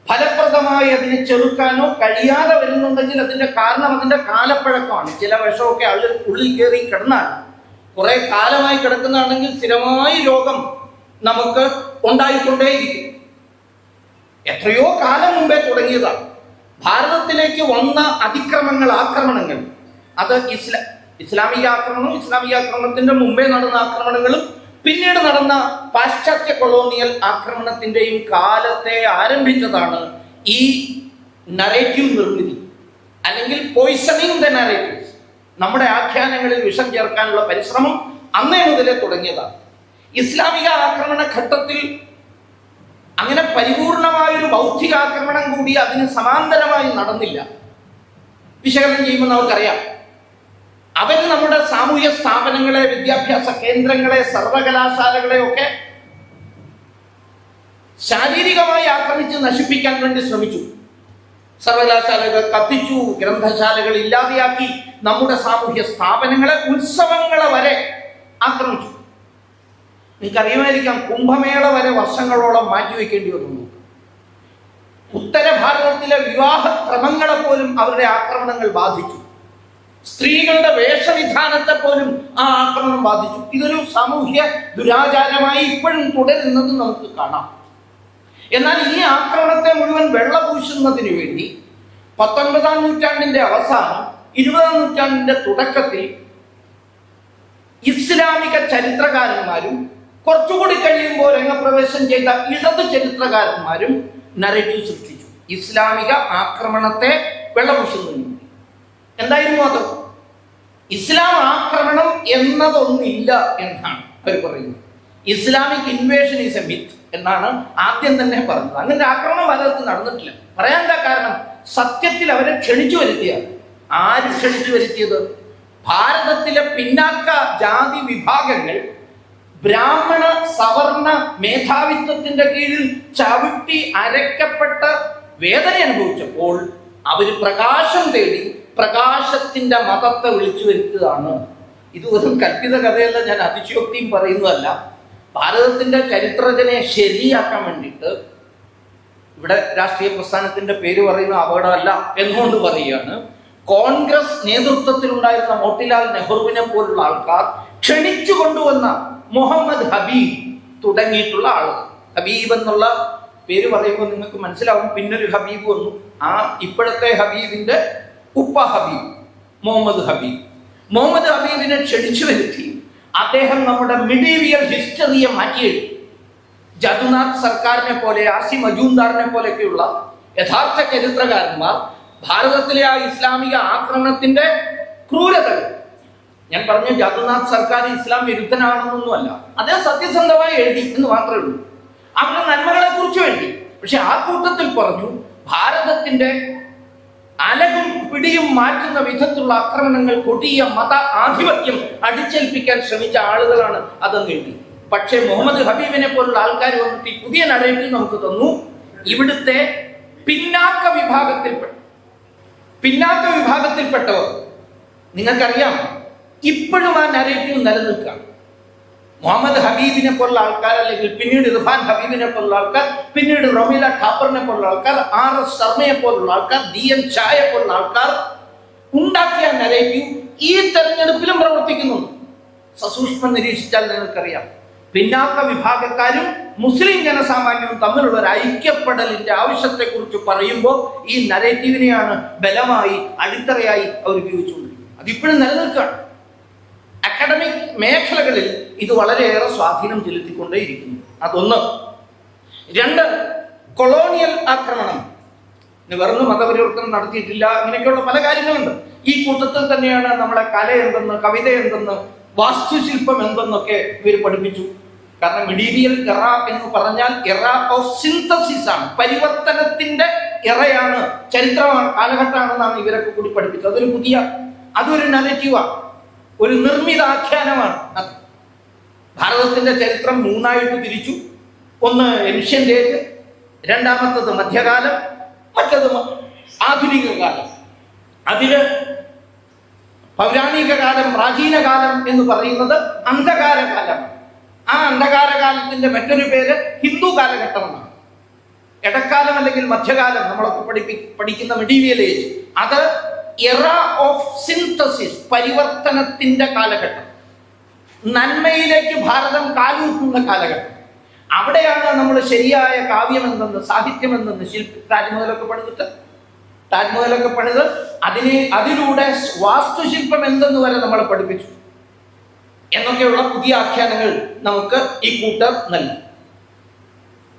ഫലപ്രദമായി അതിനെ ചെറുക്കാനോ കഴിയാതെ വരുന്നുണ്ടെങ്കിൽ അതിന്റെ കാരണം അതിന്റെ കാലപ്പഴക്കമാണ്. ചില വിഷമൊക്കെ ഉള്ളിൽ കയറി കിടന്നാൽ കുറെ കാലമായി കിടക്കുന്നതാണെങ്കിൽ സ്ഥിരമായി രോഗം നമുക്ക് ഉണ്ടായിക്കൊണ്ടേയിരിക്കും. എത്രയോ കാലം മുമ്പേ തുടങ്ങിയതാണ്. ഭാരതത്തിലേക്ക് വന്ന ആക്രമണങ്ങൾ അത് ഇസ്ലാമിക ആക്രമണത്തിന്റെ മുമ്പേ നടന്ന ആക്രമണങ്ങളും പിന്നീട് നടന്ന പാശ്ചാത്യ കൊളോണിയൽ ആക്രമണത്തിന്റെയും കാലത്തെ ആരംഭിച്ചതാണ് ഈ നറേറ്റീവ് നിർമ്മിതി, അല്ലെങ്കിൽ പോയിസണിങ് ദ നറേറ്റീവ്സ്. നമ്മുടെ ആഖ്യാനങ്ങളിൽ വിഷം ചേർക്കാനുള്ള പരിശ്രമം അന്നേ മുതലേ തുടങ്ങിയതാണ്. ഇസ്ലാമിക ആക്രമണ ഘട്ടത്തിൽ അങ്ങനെ പരിപൂർണമായൊരു ബൗദ്ധികാക്രമണം കൂടി അതിന് സമാന്തരമായി നടന്നില്ല. വിശകലനം ചെയ്യുമ്പോൾ നമുക്കറിയാം, അവർ നമ്മുടെ സാമൂഹ്യ സ്ഥാപനങ്ങളെ, വിദ്യാഭ്യാസ കേന്ദ്രങ്ങളെ, സർവകലാശാലകളെ ഒക്കെ ശാരീരികമായി ആക്രമിച്ച് നശിപ്പിക്കാൻ വേണ്ടി ശ്രമിച്ചു. സർവകലാശാലകൾ കത്തിച്ചു, ഗ്രന്ഥശാലകൾ ഇല്ലാതെയാക്കി, നമ്മുടെ സാമൂഹ്യ സ്ഥാപനങ്ങളെ, ഉത്സവങ്ങളെ വരെ ആക്രമിച്ചു. നിങ്ങൾക്കറിയുമായിരിക്കാം, കുംഭമേള വരെ വർഷങ്ങളോളം മാറ്റിവെക്കേണ്ടി വന്നു. ഉത്തര ഭാരതത്തിലെ വിവാഹ ക്രമങ്ങളെ പോലും അവരുടെ ആക്രമണങ്ങൾ ബാധിച്ചു. സ്ത്രീകളുടെ വേഷവിധാനത്തെ പോലും ആ ആക്രമണം ബാധിച്ചു. ഇതൊരു സാമൂഹ്യ ദുരാചാരമായി ഇപ്പോഴും തുടരുന്നത് നമുക്ക് കാണാം. എന്നാൽ ഈ ആക്രമണത്തെ മുഴുവൻ വെള്ളപൂശുന്നതിന് വേണ്ടി 19ാം നൂറ്റാണ്ടിന്റെ അവസാനം 20ാം നൂറ്റാണ്ടിന്റെ തുടക്കത്തിൽ ഇസ്ലാമിക ചരിത്രകാരന്മാരും കുറച്ചുകൂടി കഴിയുമ്പോൾ രംഗപ്രവേശം ചെയ്ത ഇടത് ചരിത്രകാരന്മാരും നറേറ്റീവ് സൃഷ്ടിച്ചു. ഇസ്ലാമിക ആക്രമണത്തെ വെള്ളപൂശുന്നതിന് വേണ്ടി എന്തായിരുന്നു അത്? ഇസ്ലാം ആക്രമണം എന്നതൊന്നില്ല എന്നാണ് അവർ പറയുന്നത്. Islamic invasion is a myth എന്നാണ് ആദ്യം തന്നെ പറഞ്ഞത്. അങ്ങനെ ആക്രമണം ഭാരതത്തിൽ നടന്നിട്ടില്ല. പറയാൻ എന്താ കാരണം? സത്യത്തിൽ അവരെ ക്ഷണിച്ചു വരുത്തിയാണ്. ആര് ക്ഷണിച്ചു വരുത്തിയത്? ഭാരതത്തിലെ പിന്നാക്ക ജാതി വിഭാഗങ്ങൾ ബ്രാഹ്മണ സവർണ മേധാവിത്വത്തിന്റെ കീഴിൽ ചവിട്ടി അരക്കപ്പെട്ട് വേദന അനുഭവിച്ചപ്പോൾ അവർ പ്രകാശം തേടി പ്രകാശത്തിന്റെ മതത്തെ വിളിച്ചു വരുത്തുകയാണ്. ഇത് ഒരു കൽപ്പിത കഥയല്ല, ഞാൻ അതിശയോക്തിയും പറയുന്നതല്ല. ഭാരതത്തിന്റെ ചരിത്രരചനയെ ശരിയാക്കാൻ വേണ്ടിയിട്ട് ഇവിടെ രാഷ്ട്രീയ പ്രസ്ഥാനത്തിന്റെ പേര് പറയുന്ന അപകടമല്ല എന്നുകൊണ്ട് പറയുകയാണ്. കോൺഗ്രസ് നേതൃത്വത്തിലുണ്ടായിരുന്ന മോട്ടിലാൽ നെഹ്റുവിനെ പോലുള്ള ആൾക്കാർ ക്ഷണിച്ചു കൊണ്ടുവന്ന മുഹമ്മദ് ഹബീബ് തുടങ്ങിയിട്ടുള്ള ആളുകൾ. ഹബീബ് എന്നുള്ള പേര് പറയുമ്പോൾ നിങ്ങൾക്ക് മനസ്സിലാവും, പിന്നൊരു ഹബീബ് വന്നു. ആ ഇപ്പോഴത്തെ ഹബീബിന്റെ ഉപ്പ ഹബീബ്, മുഹമ്മദ് ഹബീബിനെ ക്ഷണിച്ചു വരുത്തി അദ്ദേഹം നമ്മുടെ മിഡീവിയൽ ഹിസ്റ്ററിയെ മാറ്റിയെഴുതി. ജദുനാഥ് സർക്കാരിനെ പോലെ, ആസി മജൂംദാറിനെ പോലെയൊക്കെയുള്ള യഥാർത്ഥ ചരിത്രകാരന്മാർ ഭാരതത്തിലെ ആ ഇസ്ലാമിക ആക്രമണത്തിന്റെ ക്രൂരതകൾ, ഞാൻ പറഞ്ഞു ജദുനാഥ് സർക്കാർ ഇസ്ലാം വിരുദ്ധനാണെന്നൊന്നുമല്ല, അദ്ദേഹം സത്യസന്ധമായി എഴുതി എന്ന് മാത്രമേ ഉള്ളൂ. അവരുടെ നന്മകളെ കുറിച്ചും എഴുതി. പക്ഷെ ആ കൂട്ടത്തിൽ പറഞ്ഞു, ഭാരതത്തിന്റെ അലകും പിടിയും മാറ്റുന്ന വിധത്തിലുള്ള ആക്രമണങ്ങൾ, കൊടിയ മത ആധിപത്യം അടിച്ചേൽപ്പിക്കാൻ ശ്രമിച്ച ആളുകളാണ് അതെന്ന് എഴുതി. പക്ഷേ മുഹമ്മദ് ഹബീബിനെ പോലുള്ള ആൾക്കാർ വന്നിട്ട് ഈ പുതിയ നറേറ്റീവ് നമുക്ക് തന്നു. ഇവിടുത്തെ പിന്നാക്ക വിഭാഗത്തിൽപ്പെട്ടവർ, നിങ്ങൾക്കറിയാം, ഇപ്പോഴും ആ നറേറ്റീവ് നിലനിൽക്കുകയാണ്. മുഹമ്മദ് ഹബീബിനെ പോലുള്ള ആൾക്കാർ, അല്ലെങ്കിൽ പിന്നീട് ഇർഫാൻ ഹബീബിനെ പോലുള്ള ആൾക്കാർ, പിന്നീട് റമീല ഠാപ്പറിനെ പോലുള്ള ആൾക്കാർ, RS ശർമ്മയെ പോലുള്ള ആൾക്കാർ, DM ഷായെ പോലുള്ള ആൾക്കാർ ഉണ്ടാക്കിയ നറേറ്റീവ് ഈ തെരഞ്ഞെടുപ്പിലും പ്രവർത്തിക്കുന്നുണ്ട്. സസൂക്ഷ്മം നിരീക്ഷിച്ചാൽ നിങ്ങൾക്കറിയാം, പിന്നാക്ക വിഭാഗക്കാരും മുസ്ലിം ജനസാമാന്യവും തമ്മിലുള്ള ഒരു ഐക്യപ്പെടലിന്റെ ആവശ്യത്തെക്കുറിച്ച് പറയുമ്പോൾ ഈ നറേറ്റീവിനെയാണ് ബലമായി അടിത്തറയായി അവർ ഉപയോഗിച്ചുകൊണ്ടിരിക്കുന്നത്. അതിപ്പോഴും നിലനിൽക്കുകയാണ്. അക്കാഡമിക് മേഖലകളിൽ ഇത് വളരെയേറെ സ്വാധീനം ചെലുത്തിക്കൊണ്ടേയിരിക്കുന്നു. അതൊന്ന്. രണ്ട്, കൊളോണിയൽ ആക്രമണം, വെറും മതപരിവർത്തനം നടത്തിയിട്ടില്ല. ഇങ്ങനെയൊക്കെയുള്ള പല കാര്യങ്ങളുണ്ട്. ഈ കൂട്ടത്തിൽ തന്നെയാണ് നമ്മളെ കല എന്തെന്ന്, കവിത എന്തെന്ന്, വാസ്തുശില്പം എന്തെന്നൊക്കെ ഇവർ പഠിപ്പിച്ചു. കാരണം മെഡീവിയൽ എറ എന്ന് പറഞ്ഞാൽ എറ ഓഫ് സിന്തസിസ് ആണ്, പരിവർത്തനത്തിന്റെ എറയാണ്, ചരിത്രമാണ്, കാലഘട്ടമാണെന്നാണ് ഇവരൊക്കെ കൂടി പഠിപ്പിച്ചത്. അതൊരു നരേറ്റീവാണ്, ഒരു നിർമ്മിതാഖ്യാനമാണ്. അത് ഭാരതത്തിന്റെ ചരിത്രം മൂന്നായിട്ട് തിരിച്ചു. ഒന്ന് ഏൻഷ്യന്റ് ഏജ്, രണ്ടാമത്തത് മധ്യകാലം, മറ്റത് ആധുനിക കാലം. അതില് പൗരാണിക കാലം, പ്രാചീന കാലം എന്ന് പറയുന്നത് അന്ധകാര കാലമാണ്. ആ അന്ധകാര കാലത്തിന്റെ മറ്റൊരു പേര് ഹിന്ദു കാലഘട്ടം എന്നാണ്. ഇടക്കാലം അല്ലെങ്കിൽ മധ്യകാലം നമ്മളൊക്കെ പഠിക്കുന്ന മെഡീവിയൽ ഏജ്, അത് എറ ഓഫ് സിന്തസിസ്, പരിവർത്തനത്തിന്റെ കാലഘട്ടം, നന്മയിലേക്ക് ഭാരതം കാലൂട്ടുന്ന കാലഘട്ടം. അവിടെയാണ് നമ്മൾ ശരിയായ കാവ്യം എന്തെന്ന്, സാഹിത്യം എന്തെന്ന്, താജ്മഹലൊക്കെ പണിത് അതിലൂടെ വാസ്തുശില്പം എന്തെന്ന് വരെ നമ്മളെ പഠിപ്പിച്ചു എന്നൊക്കെയുള്ള പുതിയ ആഖ്യാനങ്ങൾ നമുക്ക് ഈ കൂട്ടർ നൽകി.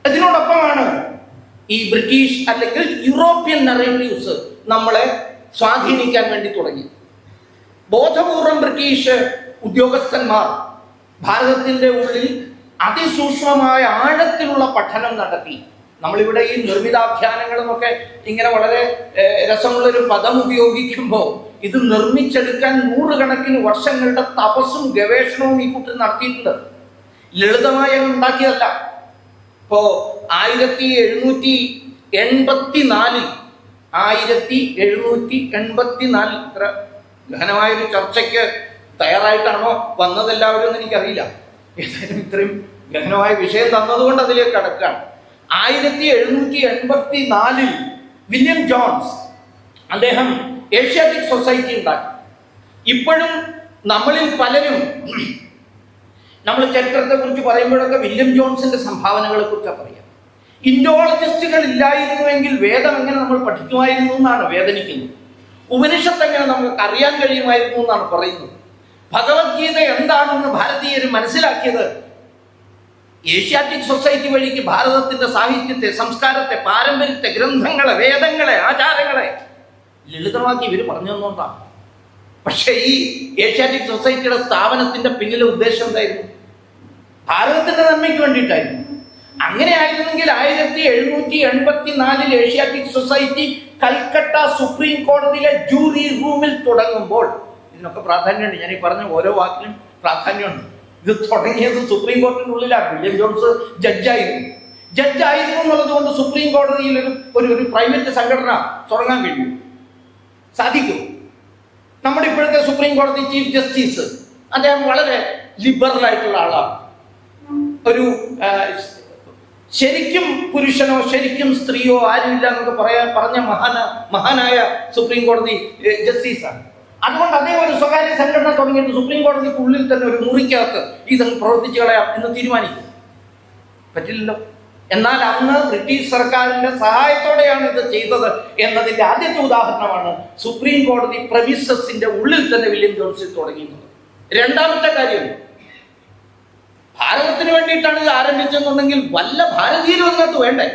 ഇതിനോടൊപ്പമാണ് ഈ ബ്രിട്ടീഷ് അല്ലെങ്കിൽ യൂറോപ്യൻ നറേറ്റീവ്സ് നമ്മളെ സ്വാധീനിക്കാൻ വേണ്ടി തുടങ്ങി. ബോധപൂർവം ബ്രിട്ടീഷ് ഉദ്യോഗസ്ഥന്മാർ ഭാരതത്തിന്റെ ഉള്ളിൽ അതിസൂക്ഷ്മമായ ആഴത്തിലുള്ള പഠനം നടത്തി. നമ്മളിവിടെ ഈ നിർമ്മിതാഖ്യാനങ്ങളുമൊക്കെ ഇങ്ങനെ വളരെ രസമുള്ളൊരു പദം ഉപയോഗിക്കുമ്പോൾ ഇത് നിർമ്മിച്ചെടുക്കാൻ നൂറുകണക്കിന് വർഷങ്ങളുടെ തപസ്സും ഗവേഷണവും ഈ കൂട്ടർ നടത്തിയിട്ടുണ്ട്. ലളിതമായി ഉണ്ടാക്കിയതല്ല. ഇപ്പോ 1784 ഇത്ര ഗഹനമായൊരു ചർച്ചയ്ക്ക് തയ്യാറായിട്ടാണോ വന്നതെല്ലാവരും എന്ന് എനിക്കറിയില്ല. ഏതായാലും ഇത്രയും ഗഹനമായ വിഷയം തന്നതുകൊണ്ട് അതിലേക്ക് കടക്കുകയാണ്. 1784 വില്യം ജോൺസ് അദ്ദേഹം ഏഷ്യാറ്റിക് സൊസൈറ്റി ഉണ്ടാക്കി. ഇപ്പോഴും നമ്മളിൽ പലരും നമ്മൾ ചരിത്രത്തെ കുറിച്ച് പറയുമ്പോഴൊക്കെ വില്യം ജോൺസിന്റെ സംഭാവനകളെ കുറിച്ചാണ് പറയാം. ഇൻഡോളജിസ്റ്റുകൾ ഇല്ലായിരുന്നുവെങ്കിൽ വേദം എങ്ങനെ നമ്മൾ പഠിക്കുമായിരുന്നു എന്നാണ് വേദനിക്കുന്നത്. ഉപനിഷത്ത് എങ്ങനെ നമുക്ക് അറിയാൻ കഴിയുമായിരുന്നു എന്നാണ് പറയുന്നത്. ഭഗവത്ഗീത എന്താണെന്ന് ഭാരതീയർ മനസ്സിലാക്കിയത് ഏഷ്യാറ്റിക് സൊസൈറ്റി വഴിക്ക് ഭാരതത്തിന്റെ സാഹിത്യത്തെ, സംസ്കാരത്തെ, പാരമ്പര്യത്തെ, ഗ്രന്ഥങ്ങളെ, വേദങ്ങളെ, ആചാരങ്ങളെ ലളിതമാക്കി ഇവർ പറഞ്ഞു തന്നുകൊണ്ടാണ്. പക്ഷെ ഈ ഏഷ്യാറ്റിക് സൊസൈറ്റിയുടെ സ്ഥാപനത്തിന്റെ പിന്നിലെ ഉദ്ദേശം എന്തായിരുന്നു? ഭാരതത്തിന്റെ നന്മയ്ക്ക് വേണ്ടിയിട്ടായിരുന്നു. അങ്ങനെ ആയിരുന്നെങ്കിൽ 1784 ഏഷ്യാറ്റിക് സൊസൈറ്റി കൽക്കട്ട സുപ്രീം കോടതിയിലെ ജൂറി റൂമിൽ തുടങ്ങുമ്പോൾ, ഇതിനൊക്കെ പ്രാധാന്യമുണ്ട്, ഞാൻ ഈ പറഞ്ഞ ഓരോ വാക്കിനും പ്രാധാന്യമുണ്ട്. ഇത് തുടങ്ങിയത് സുപ്രീം കോടതിനുള്ളിലാണ്. വില്യം ജോൺസ് ജഡ്ജായിരുന്നു എന്നുള്ളത് കൊണ്ട് സുപ്രീം കോടതിയിൽ ഒരു പ്രൈവറ്റ് സംഘടന തുടങ്ങാൻ കഴിയും, സാധിക്കും. നമ്മുടെ ഇപ്പോഴത്തെ സുപ്രീം കോടതി ചീഫ് ജസ്റ്റിസ് അദ്ദേഹം വളരെ ലിബറൽ ആയിട്ടുള്ള ആളാണ്. ഒരു ശരിക്കും പുരുഷനോ ശരിക്കും സ്ത്രീയോ ആരുമില്ല എന്നൊക്കെ പറഞ്ഞ മഹാനായ സുപ്രീം കോടതി ജസ്റ്റിസാണ്. അതുകൊണ്ട് അദ്ദേഹം ഒരു സ്വകാര്യ സംഘടന തുടങ്ങിയിട്ട് സുപ്രീം കോടതിക്കുള്ളിൽ തന്നെ ഒരു മുറിക്കകത്ത് ഇതങ്ങ് പ്രവർത്തിച്ചു കളയാം എന്ന് തീരുമാനിക്കും. പറ്റില്ലല്ലോ. എന്നാൽ അന്ന് ബ്രിട്ടീഷ് സർക്കാരിന്റെ സഹായത്തോടെയാണ് ഇത് ചെയ്തത് എന്നതിന്റെ ആദ്യത്തെ ഉദാഹരണമാണ് സുപ്രീം കോടതി പ്രമിസസിന്റെ ഉള്ളിൽ തന്നെ വില്യം ജോൺസ് തുടങ്ങിയത്. രണ്ടാമത്തെ കാര്യം, ഭാരതത്തിന് വേണ്ടിയിട്ടാണ് ഇത് ആരംഭിച്ചെന്നുണ്ടെങ്കിൽ വല്ല ഭാരതീയരും അതിനകത്ത് വേണ്ടേ?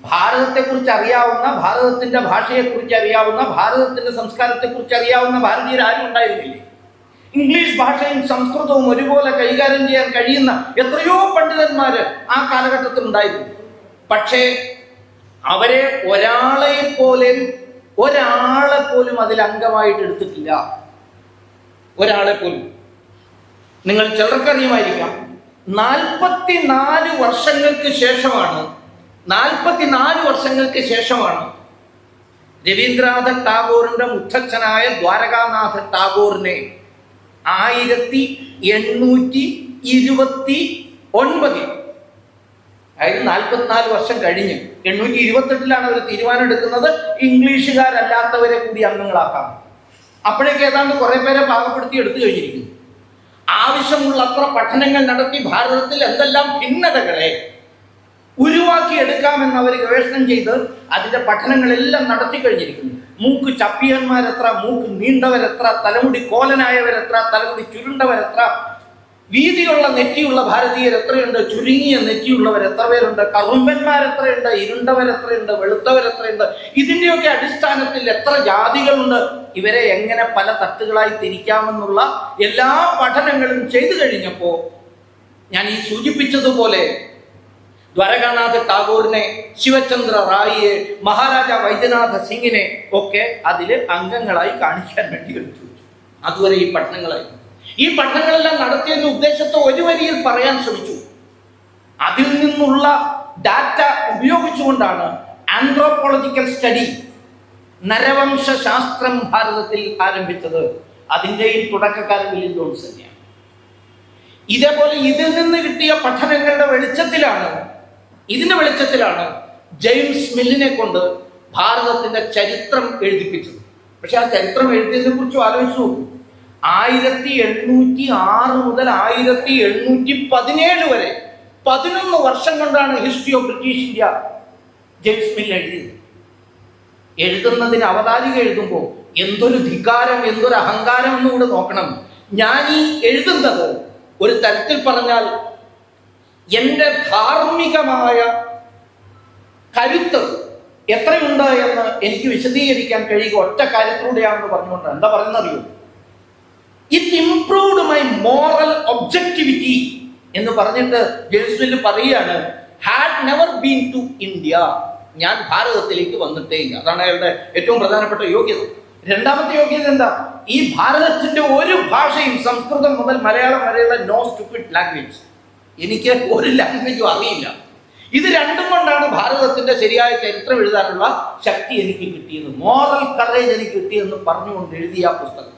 ഭാരതത്തെക്കുറിച്ച് അറിയാവുന്ന, ഭാരതത്തിന്റെ ഭാഷയെക്കുറിച്ച് അറിയാവുന്ന, ഭാരതത്തിന്റെ സംസ്കാരത്തെക്കുറിച്ച് അറിയാവുന്ന ഭാരതീയർ ആരും ഉണ്ടായിരുന്നില്ലേ? ഇംഗ്ലീഷ് ഭാഷയും സംസ്കൃതവും ഒരുപോലെ കൈകാര്യം ചെയ്യാൻ കഴിയുന്ന എത്രയോ പണ്ഡിതന്മാര് ആ കാലഘട്ടത്തിൽ ഉണ്ടായിരുന്നു. പക്ഷേ അവരെ ഒരാളെ പോലും അതിൽ അംഗമായിട്ട് എടുത്തിട്ടില്ല. ഒരാളെ പോലും. നിങ്ങൾ ചിലർക്കറിയുമായിരിക്കാം, 44 വർഷങ്ങൾക്ക് ശേഷമാണ് രവീന്ദ്രനാഥ ടാഗോറിന്റെ മുത്തച്ഛനായ ദ്വാരകാനാഥ ടാഗോറിനെ 1829, അതായത് 44 വർഷം കഴിഞ്ഞ് 828 അവർ തീരുമാനം എടുക്കുന്നത് ഇംഗ്ലീഷുകാരല്ലാത്തവരെ കൂടി അംഗങ്ങളാക്കാം. അപ്പോഴേക്ക് ഏതാണ്ട് കുറെ പേരെ പാകപ്പെടുത്തി എടുത്തു കഴിഞ്ഞിരിക്കുന്നു. ആവശ്യമുള്ള അത്ര പഠനങ്ങൾ നടത്തി ഭാരതത്തിൽ എന്തെല്ലാം ഭിന്നതകളെ ഉരുവാക്കിയെടുക്കാമെന്ന് അവർ ഗവേഷണം ചെയ്ത് അതിന്റെ പഠനങ്ങളെല്ലാം നടത്തി കഴിഞ്ഞിരിക്കുന്നു. മൂക്ക് ചപ്പിയന്മാരെത്ര, മൂക്ക് നീണ്ടവരെത്ര, തലമുടി കോലനായവരെത്ര, തലമുടി ചുരുണ്ടവരെത്ര, വീതിയുള്ള നെറ്റിയുള്ള ഭാരതീയർ എത്രയുണ്ട്, ചുരുങ്ങിയ നെറ്റിയുള്ളവർ എത്ര പേരുണ്ട്, കറുമ്പന്മാർ എത്രയുണ്ട്, ഇരുണ്ടവർ എത്രയുണ്ട്, വെളുത്തവർ എത്രയുണ്ട്, ഇതിൻ്റെയൊക്കെ അടിസ്ഥാനത്തിൽ എത്ര ജാതികളുണ്ട്, ഇവരെ എങ്ങനെ പല തട്ടുകളായി തിരിക്കാമെന്നുള്ള എല്ലാ പഠനങ്ങളും ചെയ്തു കഴിഞ്ഞപ്പോൾ ഞാൻ ഈ സൂചിപ്പിച്ചതുപോലെ ദ്വാരകാനാഥ് ടാഗോറിനെ, ശിവചന്ദ്ര റായിയെ, മഹാരാജ വൈദ്യനാഥ സിംഗിനെ ഒക്കെ അതിൽ അംഗങ്ങളായി കാണിക്കാൻ വേണ്ടി എടുത്തു. അതുവരെ ഈ പഠനങ്ങളായി. ഈ പഠനങ്ങളെല്ലാം നടത്തിയെന്ന ഉദ്ദേശത്തെ ഒരു വരിയിൽ പറയാൻ ശ്രമിച്ചു. അതിൽ നിന്നുള്ള ഡാറ്റ ഉപയോഗിച്ചുകൊണ്ടാണ് ആന്ത്രോപോളജിക്കൽ സ്റ്റഡി, നരവംശ ശാസ്ത്രം ഭാരതത്തിൽ ആരംഭിച്ചത്. അതിൻ്റെയും തുടക്കക്കാരൻ വില്യം ജോൺസ് തന്നെയാണ്. ഇതേപോലെ ഇതിൽ നിന്ന് കിട്ടിയ പഠനങ്ങളുടെ ഇതിന്റെ വെളിച്ചത്തിലാണ് ജെയിംസ് മില്ലിനെ കൊണ്ട് ഭാരതത്തിന്റെ ചരിത്രം എഴുതിപ്പിച്ചത്. പക്ഷെ ആ ചരിത്രം എഴുതിയതിനെ കുറിച്ചും ആലോചിച്ചു നോക്കൂ. 1806 മുതൽ 1817 വരെ 11 വർഷം കൊണ്ടാണ് history of British India James mill എഴുതിയത്. എഴുതുന്നതിന് അവതാരിക എഴുതുമ്പോൾ എന്തൊരു ധിക്കാരം, എന്തൊരു അഹങ്കാരം എന്നുകൂടെ നോക്കണം. ഞാൻ ഈ എഴുതുന്നത് ഒരു തരത്തിൽ പറഞ്ഞാൽ എൻ്റെ ധാർമ്മികമായ കരുത്ത് എത്രയുണ്ട് എന്ന് എനിക്ക് വിശദീകരിക്കാൻ കഴിയുക ഒറ്റ കാര്യത്തിലൂടെയാണെന്ന് പറഞ്ഞുകൊണ്ട് എന്താ പറയുന്നറിയോ, it improved my moral objectivity എന്ന് പറഞ്ഞിട്ട് ജെയിംസ് മിൽ പറയുകയാണ്, had never been to India, ഞാൻ ഭാരതത്തിലേക്ക് വന്നിട്ടേ ഇല്ല. അതാണ് അയാളുടെ ഏറ്റവും പ്രധാനപ്പെട്ട യോഗ്യത. രണ്ടാമത്തെ യോഗ്യത എന്താ, ഈ ഭാരതത്തിന്റെ ഒരു ഭാഷയും സംസ്കൃതം മുതൽ മലയാളം വരെയുള്ള നോ സ്റ്റുപ്പിഡ് ലാംഗ്വേജ്, എനിക്ക് ഒരു ലാംഗ്വേജും അറിയില്ല. ഇത് രണ്ടും കൊണ്ടാണ് ഭാരതത്തിന്റെ ശരിയായ ചരിത്രം എഴുതാനുള്ള ശക്തി എനിക്ക് കിട്ടിയത്, മോറൽ കറേജ് എനിക്ക് കിട്ടിയെന്ന് പറഞ്ഞുകൊണ്ട് എഴുതിയ ആ പുസ്തകം.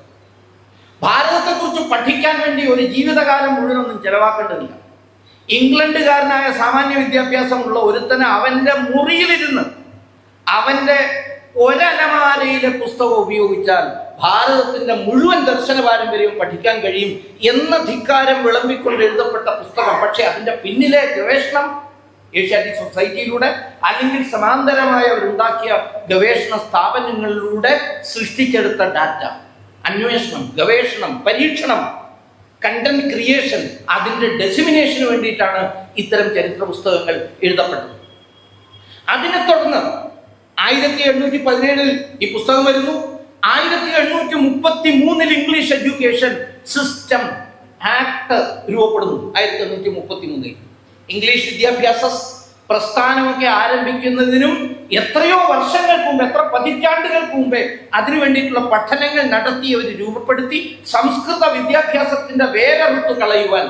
ഭാരതത്തെക്കുറിച്ച് പഠിക്കാൻ വേണ്ടി ഒരു ജീവിതകാലം മുഴുവനൊന്നും ചെലവാക്കേണ്ടതില്ല. ഇംഗ്ലണ്ടുകാരനായ സാമാന്യ വിദ്യാഭ്യാസമുള്ള ഒരുത്തന് അവന്റെ മുറിയിലിരുന്ന് അവന്റെ ഒരലമാരയിലെ പുസ്തകം ഉപയോഗിച്ചാൽ ഭാരതത്തിന്റെ മുഴുവൻ ദർശന പാരമ്പര്യവും പഠിക്കാൻ കഴിയും എന്ന ധിക്കാരം വിളമ്പിക്കൊണ്ട് എഴുതപ്പെട്ട പുസ്തകം. പക്ഷെ അതിന്റെ പിന്നിലെ ഗവേഷണം ഏഷ്യാറ്റിക് സൊസൈറ്റിയിലൂടെ അല്ലെങ്കിൽ സമാന്തരമായവരുണ്ടാക്കിയ ഗവേഷണ സ്ഥാപനങ്ങളിലൂടെ സൃഷ്ടിച്ചെടുത്ത ഡാറ്റ, അന്വേഷണം, ഗവേഷണം, പരീക്ഷണം, കണ്ടന്റ് ക്രിയേഷൻ, അതിൻ്റെ ഡെസിമിനേഷന് വേണ്ടിയിട്ടാണ് ഇത്തരം ചരിത്ര പുസ്തകങ്ങൾ എഴുതപ്പെട്ടത്. അതിനെ തുടർന്ന് 1817 ഈ പുസ്തകം വരുന്നു. 1833 ഇംഗ്ലീഷ് എഡ്യൂക്കേഷൻ സിസ്റ്റം ആക്ട് രൂപപ്പെടുന്നു. 1833 ഇംഗ്ലീഷ് വിദ്യാഭ്യാസ പ്രസ്ഥാനമൊക്കെ ആരംഭിക്കുന്നതിനും എത്രയോ വർഷങ്ങൾക്ക് മുമ്പ്, എത്ര പതിറ്റാണ്ടുകൾക്ക് മുമ്പേ അതിനു വേണ്ടിയിട്ടുള്ള പഠനങ്ങൾ നടത്തി അവർ രൂപപ്പെടുത്തി. സംസ്കൃത വിദ്യാഭ്യാസത്തിന്റെ വേരറുത്ത് കളയുവാൻ,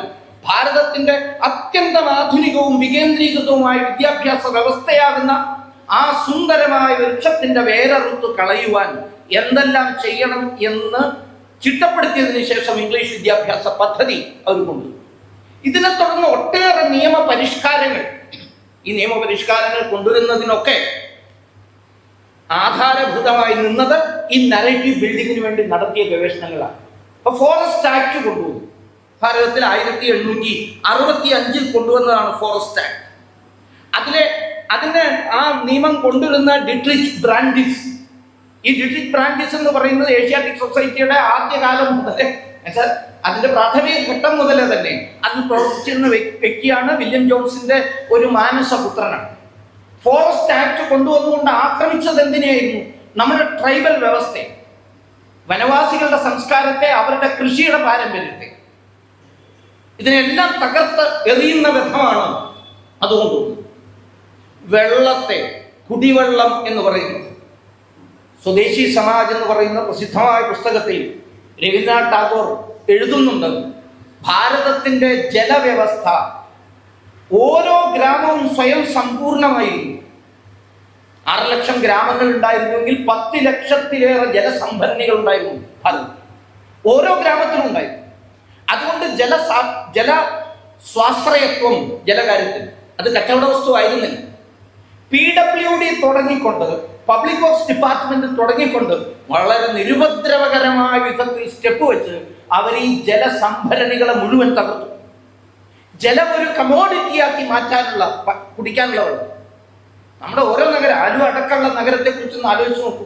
ഭാരതത്തിന്റെ അത്യന്തം ആധുനികവും വികേന്ദ്രീകൃതവുമായ വിദ്യാഭ്യാസ വ്യവസ്ഥയാകുന്ന ആ സുന്ദരമായ വൃക്ഷത്തിന്റെ വേരറുത്ത് കളയുവാൻ എന്തെല്ലാം ചെയ്യണം എന്ന് ചിട്ടപ്പെടുത്തിയതിനു ശേഷം ഇംഗ്ലീഷ് വിദ്യാഭ്യാസ പദ്ധതി അവർ കൊണ്ടുവന്നു. ഇതിനെ തുടർന്ന് ഒട്ടേറെ നിയമപരിഷ്കാരങ്ങൾ, ഈ നിയമപരിഷ്കാരങ്ങൾ കൊണ്ടുവരുന്നതിനൊക്കെ ആധാരഭൂതമായി നിന്നത് ഈ നരേറ്റീവ് ബിൽഡിങ്ങിന് വേണ്ടി നടത്തിയ ഗവേഷണങ്ങളാണ്. അപ്പൊ ഫോറസ്റ്റ് ആക്ട് കൊണ്ടുവന്നു. ഭാരതത്തിൽ 1865 കൊണ്ടുവന്നതാണ് ഫോറസ്റ്റ് ആക്ട്. അതിന് ആ നിയമം കൊണ്ടുവരുന്ന ഡിട്രിച്ച് ബ്രാൻഡിസ്. ഈ ഡിട്രിച്ച് ബ്രാൻഡിസ് എന്ന് പറയുന്നത് ഏഷ്യാറ്റിക് സൊസൈറ്റിയുടെ ആദ്യകാലം മുതലേ, അതിന്റെ പ്രാഥമിക ഘട്ടം മുതലേ തന്നെ അതിൽ പ്രവർത്തിച്ചിരുന്ന വ്യക്തിയാണ്. വില്യം ജോൺസിന്റെ ഒരു മാനസപുത്രനാണ്. ഫോറസ്റ്റ് ആക്ട് കൊണ്ടുവന്നുകൊണ്ട് ആക്രമിച്ചത് എന്തിനായിരുന്നു? നമ്മുടെ ട്രൈബൽ വ്യവസ്ഥയെ, വനവാസികളുടെ സംസ്കാരത്തെ, അവരുടെ കൃഷിയുടെ പാരമ്പര്യത്തെ, ഇതിനെല്ലാം തകർത്ത് എറിയുന്ന വിധമാണ് അതുകൊണ്ട് വെള്ളത്തെ, കുടിവെള്ളം എന്ന് പറയുന്നത്. സ്വദേശി സമാജ് എന്ന് പറയുന്ന പ്രസിദ്ധമായ പുസ്തകത്തിൽ രവീന്ദ്രനാഥ് ടാഗോർ എഴുതുന്നുണ്ട്, ഭാരതത്തിന്റെ ജലവ്യവസ്ഥ ഓരോ ഗ്രാമവും സ്വയം സമ്പൂർണമായിരുന്നു. 6 ലക്ഷം ഗ്രാമങ്ങൾ ഉണ്ടായിരുന്നുവെങ്കിൽ 10 ലക്ഷത്തിലേറെ ജലസംഭരണികൾ ഉണ്ടായിരുന്നു ഭാരതത്തിൽ. ഓരോ ഗ്രാമത്തിലും ഉണ്ടായിരുന്നു. അതുകൊണ്ട് ജല സ്വാശ്രയത്വം ജലകാര്യത്തിൽ അത് കച്ചവട വസ്തുവായിരുന്നില്ല. PWD തുടങ്ങിക്കൊണ്ട്, പബ്ലിക് വർക്ക്സ് ഡിപ്പാർട്ട്മെന്റ് തുടങ്ങിക്കൊണ്ട് വളരെ നിരുപദ്രവകരമായ വിധത്തിൽ സ്റ്റെപ്പ് വെച്ച് അവർ ഈ ജലസംഭരണികളെ മുഴുവൻ തകർത്തു. ജലം ഒരു കമോഡിറ്റിയാക്കി മാറ്റാനുള്ള, കുടിക്കാനുള്ള വെള്ളം. നമ്മുടെ ഓരോ നഗരം, ആലുവ അടക്കമുള്ള നഗരത്തെ കുറിച്ചൊന്ന് ആലോചിച്ച് നോക്കൂ.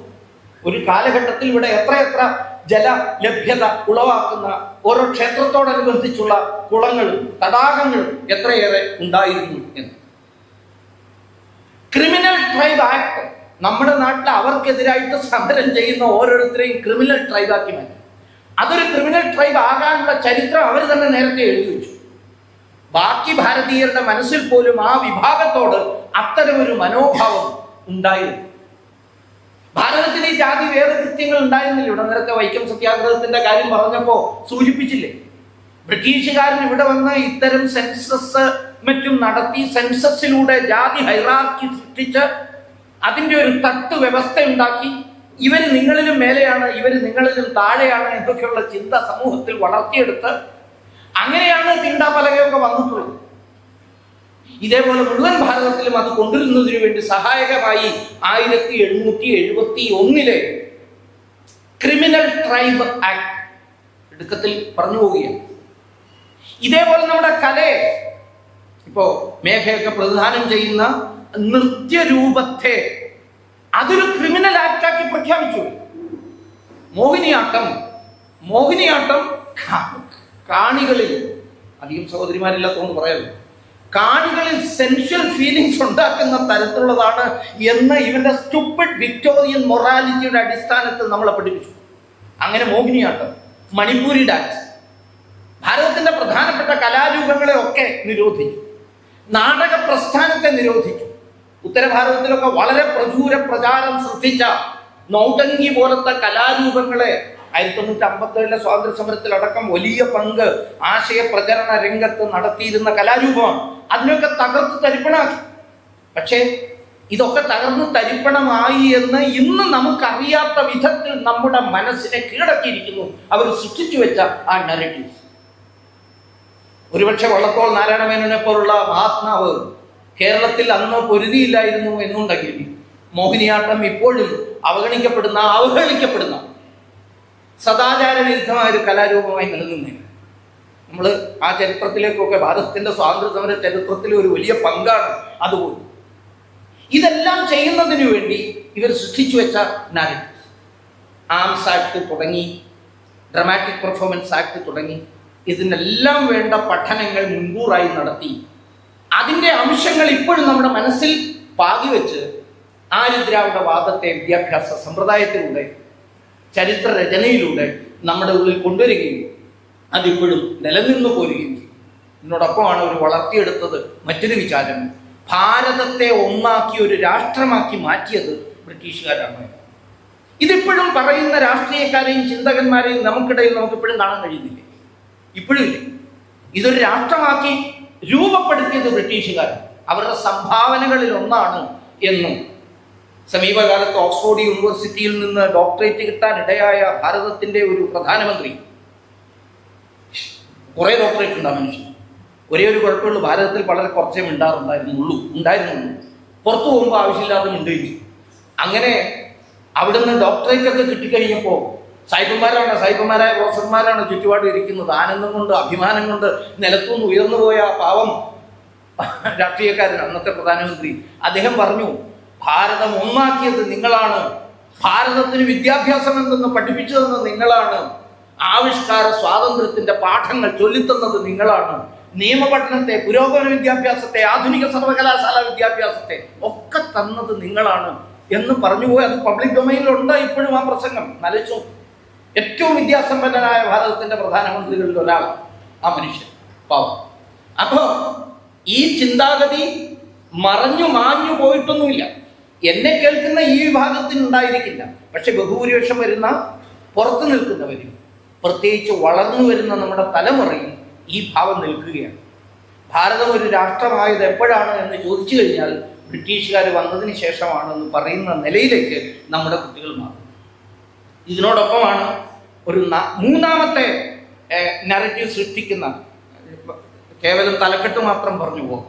ഒരു കാലഘട്ടത്തിൽ ഇവിടെ എത്ര ജല ലഭ്യത ഉളവാക്കുന്ന ഓരോ ക്ഷേത്രത്തോടനുബന്ധിച്ചുള്ള കുളങ്ങളും തടാകങ്ങളും എത്രയേറെ ഉണ്ടായിരുന്നു എന്ന്. ക്രിമിനൽ ട്രൈബ് ആക്ട് നമ്മുടെ നാട്ടിൽ അവർക്കെതിരായിട്ട് സമരം ചെയ്യുന്ന ഓരോരുത്തരെയും ക്രിമിനൽ ട്രൈബാക്കി മാറ്റി. അതൊരു ക്രിമിനൽ ട്രൈബ് ആകാനുള്ള ചരിത്രം അവർ തന്നെ നേരത്തെ എഴുതി വെച്ചു. ബാക്കി ഭാരതീയരുടെ മനസ്സിൽ പോലും ആ വിഭാഗത്തോട് അത്തരമൊരു മനോഭാവം ഉണ്ടായിരുന്നു. ഭാരതത്തിൽ ഈ ജാതി വേദകൃത്യങ്ങൾ ഉണ്ടായിരുന്നില്ല. ഇവിടെ നേരത്തെ വൈക്കം സത്യാഗ്രഹത്തിന്റെ കാര്യം പറഞ്ഞപ്പോ സൂചിപ്പിച്ചില്ലേ? ബ്രിട്ടീഷുകാരൻ ഇവിടെ വന്ന് ഇത്തരം സെൻസസ് മറ്റും നടത്തി സെൻസസിലൂടെ ജാതി ഹൈറാർക്കി സൃഷ്ടിച്ച് അതിൻ്റെ ഒരു തട്ട് വ്യവസ്ഥ ഉണ്ടാക്കി ഇവർ നിങ്ങളിലും മേലെയാണ്, ഇവർ നിങ്ങളിലും താഴെയാണ് എന്നൊക്കെയുള്ള ചിന്ത സമൂഹത്തിൽ വളർത്തിയെടുത്ത് അങ്ങനെയാണ് തീണ്ടാപലകയൊക്കെ വന്നിട്ടുള്ളത്. ഇതേപോലെ മുഴുവൻ ഭാരതത്തിലും അത് കൊണ്ടുവരുന്നതിനു വേണ്ടി സഹായകമായി 1771 ക്രിമിനൽ ട്രൈബ് ആക്ട് എടുക്കത്തിൽ പറഞ്ഞു പോവുകയാണ്. ഇതേപോലെ നമ്മുടെ കലയെ ഇപ്പോ മേഘയൊക്കെ പ്രതിദാനം ചെയ്യുന്ന നൃത്യരൂപത്തെ അതൊരു ക്രിമിനൽ ആക്ടാക്കി പ്രഖ്യാപിച്ചു. മോഹിനിയാട്ടം കാണികളിൽ അധികം സഹോദരിമാരില്ലാത്തതുകൊണ്ട് പറയാമല്ലോ, കാണികളിൽ സെൻഷ്വൽ ഫീലിങ്സ് ഉണ്ടാക്കുന്ന തരത്തിലുള്ളതാണ് എന്ന് ഇവന്റെ സ്റ്റുപ്പിഡ് വിക്ടോറിയൻ മൊറാലിറ്റിയുടെ അടിസ്ഥാനത്തിൽ നമ്മളെ പഠിപ്പിച്ചു. അങ്ങനെ മോഹിനിയാട്ടം, മണിപ്പൂരി ഡാൻസ്, ഭാരതത്തിന്റെ പ്രധാനപ്പെട്ട കലാരൂപങ്ങളെ ഒക്കെ നിരോധിച്ചു. നാടക പ്രസ്ഥാനത്തെ നിരോധിച്ചു. ഉത്തരഭാരതത്തിലൊക്കെ വളരെ പ്രചാരം സൃഷ്ടിച്ച നൗട്ടങ്കി പോലത്തെ കലാരൂപങ്ങളെ 1957 സ്വാതന്ത്ര്യ സമരത്തിലടക്കം വലിയ പങ്ക് ആശയ പ്രചരണ രംഗത്ത് നടത്തിയിരുന്ന കലാരൂപമാണ്. അതിനൊക്കെ തകർത്ത് തരിപ്പണാക്കി. പക്ഷേ ഇതൊക്കെ തകർന്ന് തരിപ്പണമായി എന്ന് ഇന്ന് നമുക്കറിയാത്ത വിധത്തിൽ നമ്മുടെ മനസ്സിനെ കീഴടക്കിയിരിക്കുന്നു അവർ സൃഷ്ടിച്ചു വെച്ച ആ നറേറ്റീവ്സ്. ഒരുപക്ഷെ വള്ളത്തോൾ നാരായണമേനോനെ പോലുള്ള മഹാത്മാവ് കേരളത്തിൽ അന്ന് പൊരുതിയില്ലായിരുന്നു എന്നുണ്ടെങ്കിൽ മോഹിനിയാട്ടം ഇപ്പോഴും അവഹേളിക്കപ്പെടുന്ന സദാചാര വിരുദ്ധമായ ഒരു കലാരൂപമായി നിലനിന്നില്ല. നമ്മൾ ആ ചരിത്രത്തിലേക്കൊക്കെ ഭാരതത്തിന്റെ സ്വാതന്ത്ര്യ സമര ചരിത്രത്തിലെ ഒരു വലിയ പങ്കാണ് അതുപോലും. ഇതെല്ലാം ചെയ്യുന്നതിന് വേണ്ടി ഇവർ സൃഷ്ടിച്ചു വെച്ച നാരറ്റീവ്സ്, ആംസ് ആക്ട് തുടങ്ങി, ഡ്രമാറ്റിക് പെർഫോമൻസ് ആക്ട് തുടങ്ങി, ഇതിനെല്ലാം വേണ്ട പഠനങ്ങൾ മുൻകൂറായി നടത്തി അതിൻ്റെ അംശങ്ങൾ ഇപ്പോഴും നമ്മുടെ മനസ്സിൽ പാകിവെച്ച് ആര്യദ്രാവിഡ വാദത്തെ വിദ്യാഭ്യാസ സമ്പ്രദായത്തിലൂടെ ചരിത്ര രചനയിലൂടെ നമ്മുടെ ഉള്ളിൽ കൊണ്ടുവരികയും അതിപ്പോഴും നിലനിന്നു പോരുകയും ചെയ്യും. ഇതിനോടൊപ്പമാണ് അവർ വളർത്തിയെടുത്തത് മറ്റൊരു വിചാരം, ഭാരതത്തെ ഒന്നാക്കി ഒരു രാഷ്ട്രമാക്കി മാറ്റിയത് ബ്രിട്ടീഷുകാരാണ്. ഇതിപ്പോഴും പറയുന്ന രാഷ്ട്രീയക്കാരെയും ചിന്തകന്മാരെയും നമുക്കിടയിൽ നമുക്കിപ്പോഴും കാണാൻ കഴിയുന്നില്ലേ? ഇപ്പോഴും ഇല്ലേ? ഇതൊരു രാഷ്ട്രമാക്കി രൂപപ്പെടുത്തിയത് ബ്രിട്ടീഷുകാരാണ്. അവരുടെ സംഭാവനകളിൽ ഒന്നാണ് എന്ന് സമീപകാലത്ത് ഓക്സ്ഫോർഡ് യൂണിവേഴ്സിറ്റിയിൽ നിന്ന് ഡോക്ടറേറ്റ് കിട്ടാൻ ഇടയായ ഭാരതത്തിന്റെ ഒരു പ്രധാനമന്ത്രി, കുറെ ഡോക്ടറേറ്റ് ഉണ്ട് ആ മനുഷ്യൻ, ഒരേ ഒരു കുഴപ്പമുള്ളൂ, ഭാരതത്തിൽ വളരെ കുറച്ചേ ഉണ്ടായിരുന്നുള്ളൂ. പുറത്തു പോകുമ്പോൾ ആവശ്യമില്ലാതെ മിണ്ടുകയും. അങ്ങനെ അവിടുന്ന് ഡോക്ടറേറ്റ് ഒക്കെ കിട്ടിക്കഴിഞ്ഞപ്പോൾ സായിപ്പന്മാരായ പ്രൊഫസർമാരാണ് ചുറ്റുപാട് ഇരിക്കുന്നത്. ആനന്ദം കൊണ്ട് അഭിമാനം കൊണ്ട് നിലത്തുനിന്ന് ഉയർന്നു പോയ പാവം രാഷ്ട്രീയക്കാരൻ, അന്നത്തെ പ്രധാനമന്ത്രി, അദ്ദേഹം പറഞ്ഞു, ഭാരതം ഒന്നാക്കിയത് നിങ്ങളാണ്, ഭാരതത്തിന് വിദ്യാഭ്യാസം എന്തെന്ന് പഠിപ്പിച്ചു തന്നത് നിങ്ങളാണ്, ആവിഷ്കാര സ്വാതന്ത്ര്യത്തിന്റെ പാഠങ്ങൾ ചൊല്ലിത്തന്നത് നിങ്ങളാണ്, നിയമപഠനത്തെ, പുരോഗമന വിദ്യാഭ്യാസത്തെ, ആധുനിക സർവകലാശാല വിദ്യാഭ്യാസത്തെ ഒക്കെ തന്നത് നിങ്ങളാണ് എന്ന് പറഞ്ഞുപോയി. അത് പബ്ലിക് ഡൊമൈനിലുണ്ട് ഇപ്പോഴും ആ പ്രസംഗം. നലച്ചു ഏറ്റവും വിദ്യാസമ്പന്നനായ ഭാരതത്തിന്റെ പ്രധാനമന്ത്രികളിൽ ഒരാളാണ് ആ മനുഷ്യൻ, പാവം. അപ്പോ ഈ ചിന്താഗതി മാഞ്ഞു പോയിട്ടൊന്നുമില്ല. എന്നെ കേൾക്കുന്ന ഈ വിഭാഗത്തിന് ഉണ്ടായിരിക്കില്ല, പക്ഷെ ബഹുഭൂരിപക്ഷം വരുന്ന പുറത്തു നിൽക്കുന്നവരും പ്രത്യേകിച്ച് വളർന്നു വരുന്ന നമ്മുടെ തലമുറയിൽ ഈ ഭാവം നിൽക്കുകയാണ്. ഭാരതം ഒരു രാഷ്ട്രമായത് എപ്പോഴാണ് എന്ന് ചോദിച്ചു കഴിഞ്ഞാൽ ബ്രിട്ടീഷുകാർ വന്നതിന് ശേഷമാണെന്ന് പറയുന്ന നിലയിലേക്ക് നമ്മുടെ കുട്ടികൾ മാറും. ഇതിനോടൊപ്പമാണ് ഒരു മൂന്നാമത്തെ നറേറ്റീവ് സൃഷ്ടിക്കുന്ന, കേവലം തലക്കെട്ട് മാത്രം പറഞ്ഞു പോകും,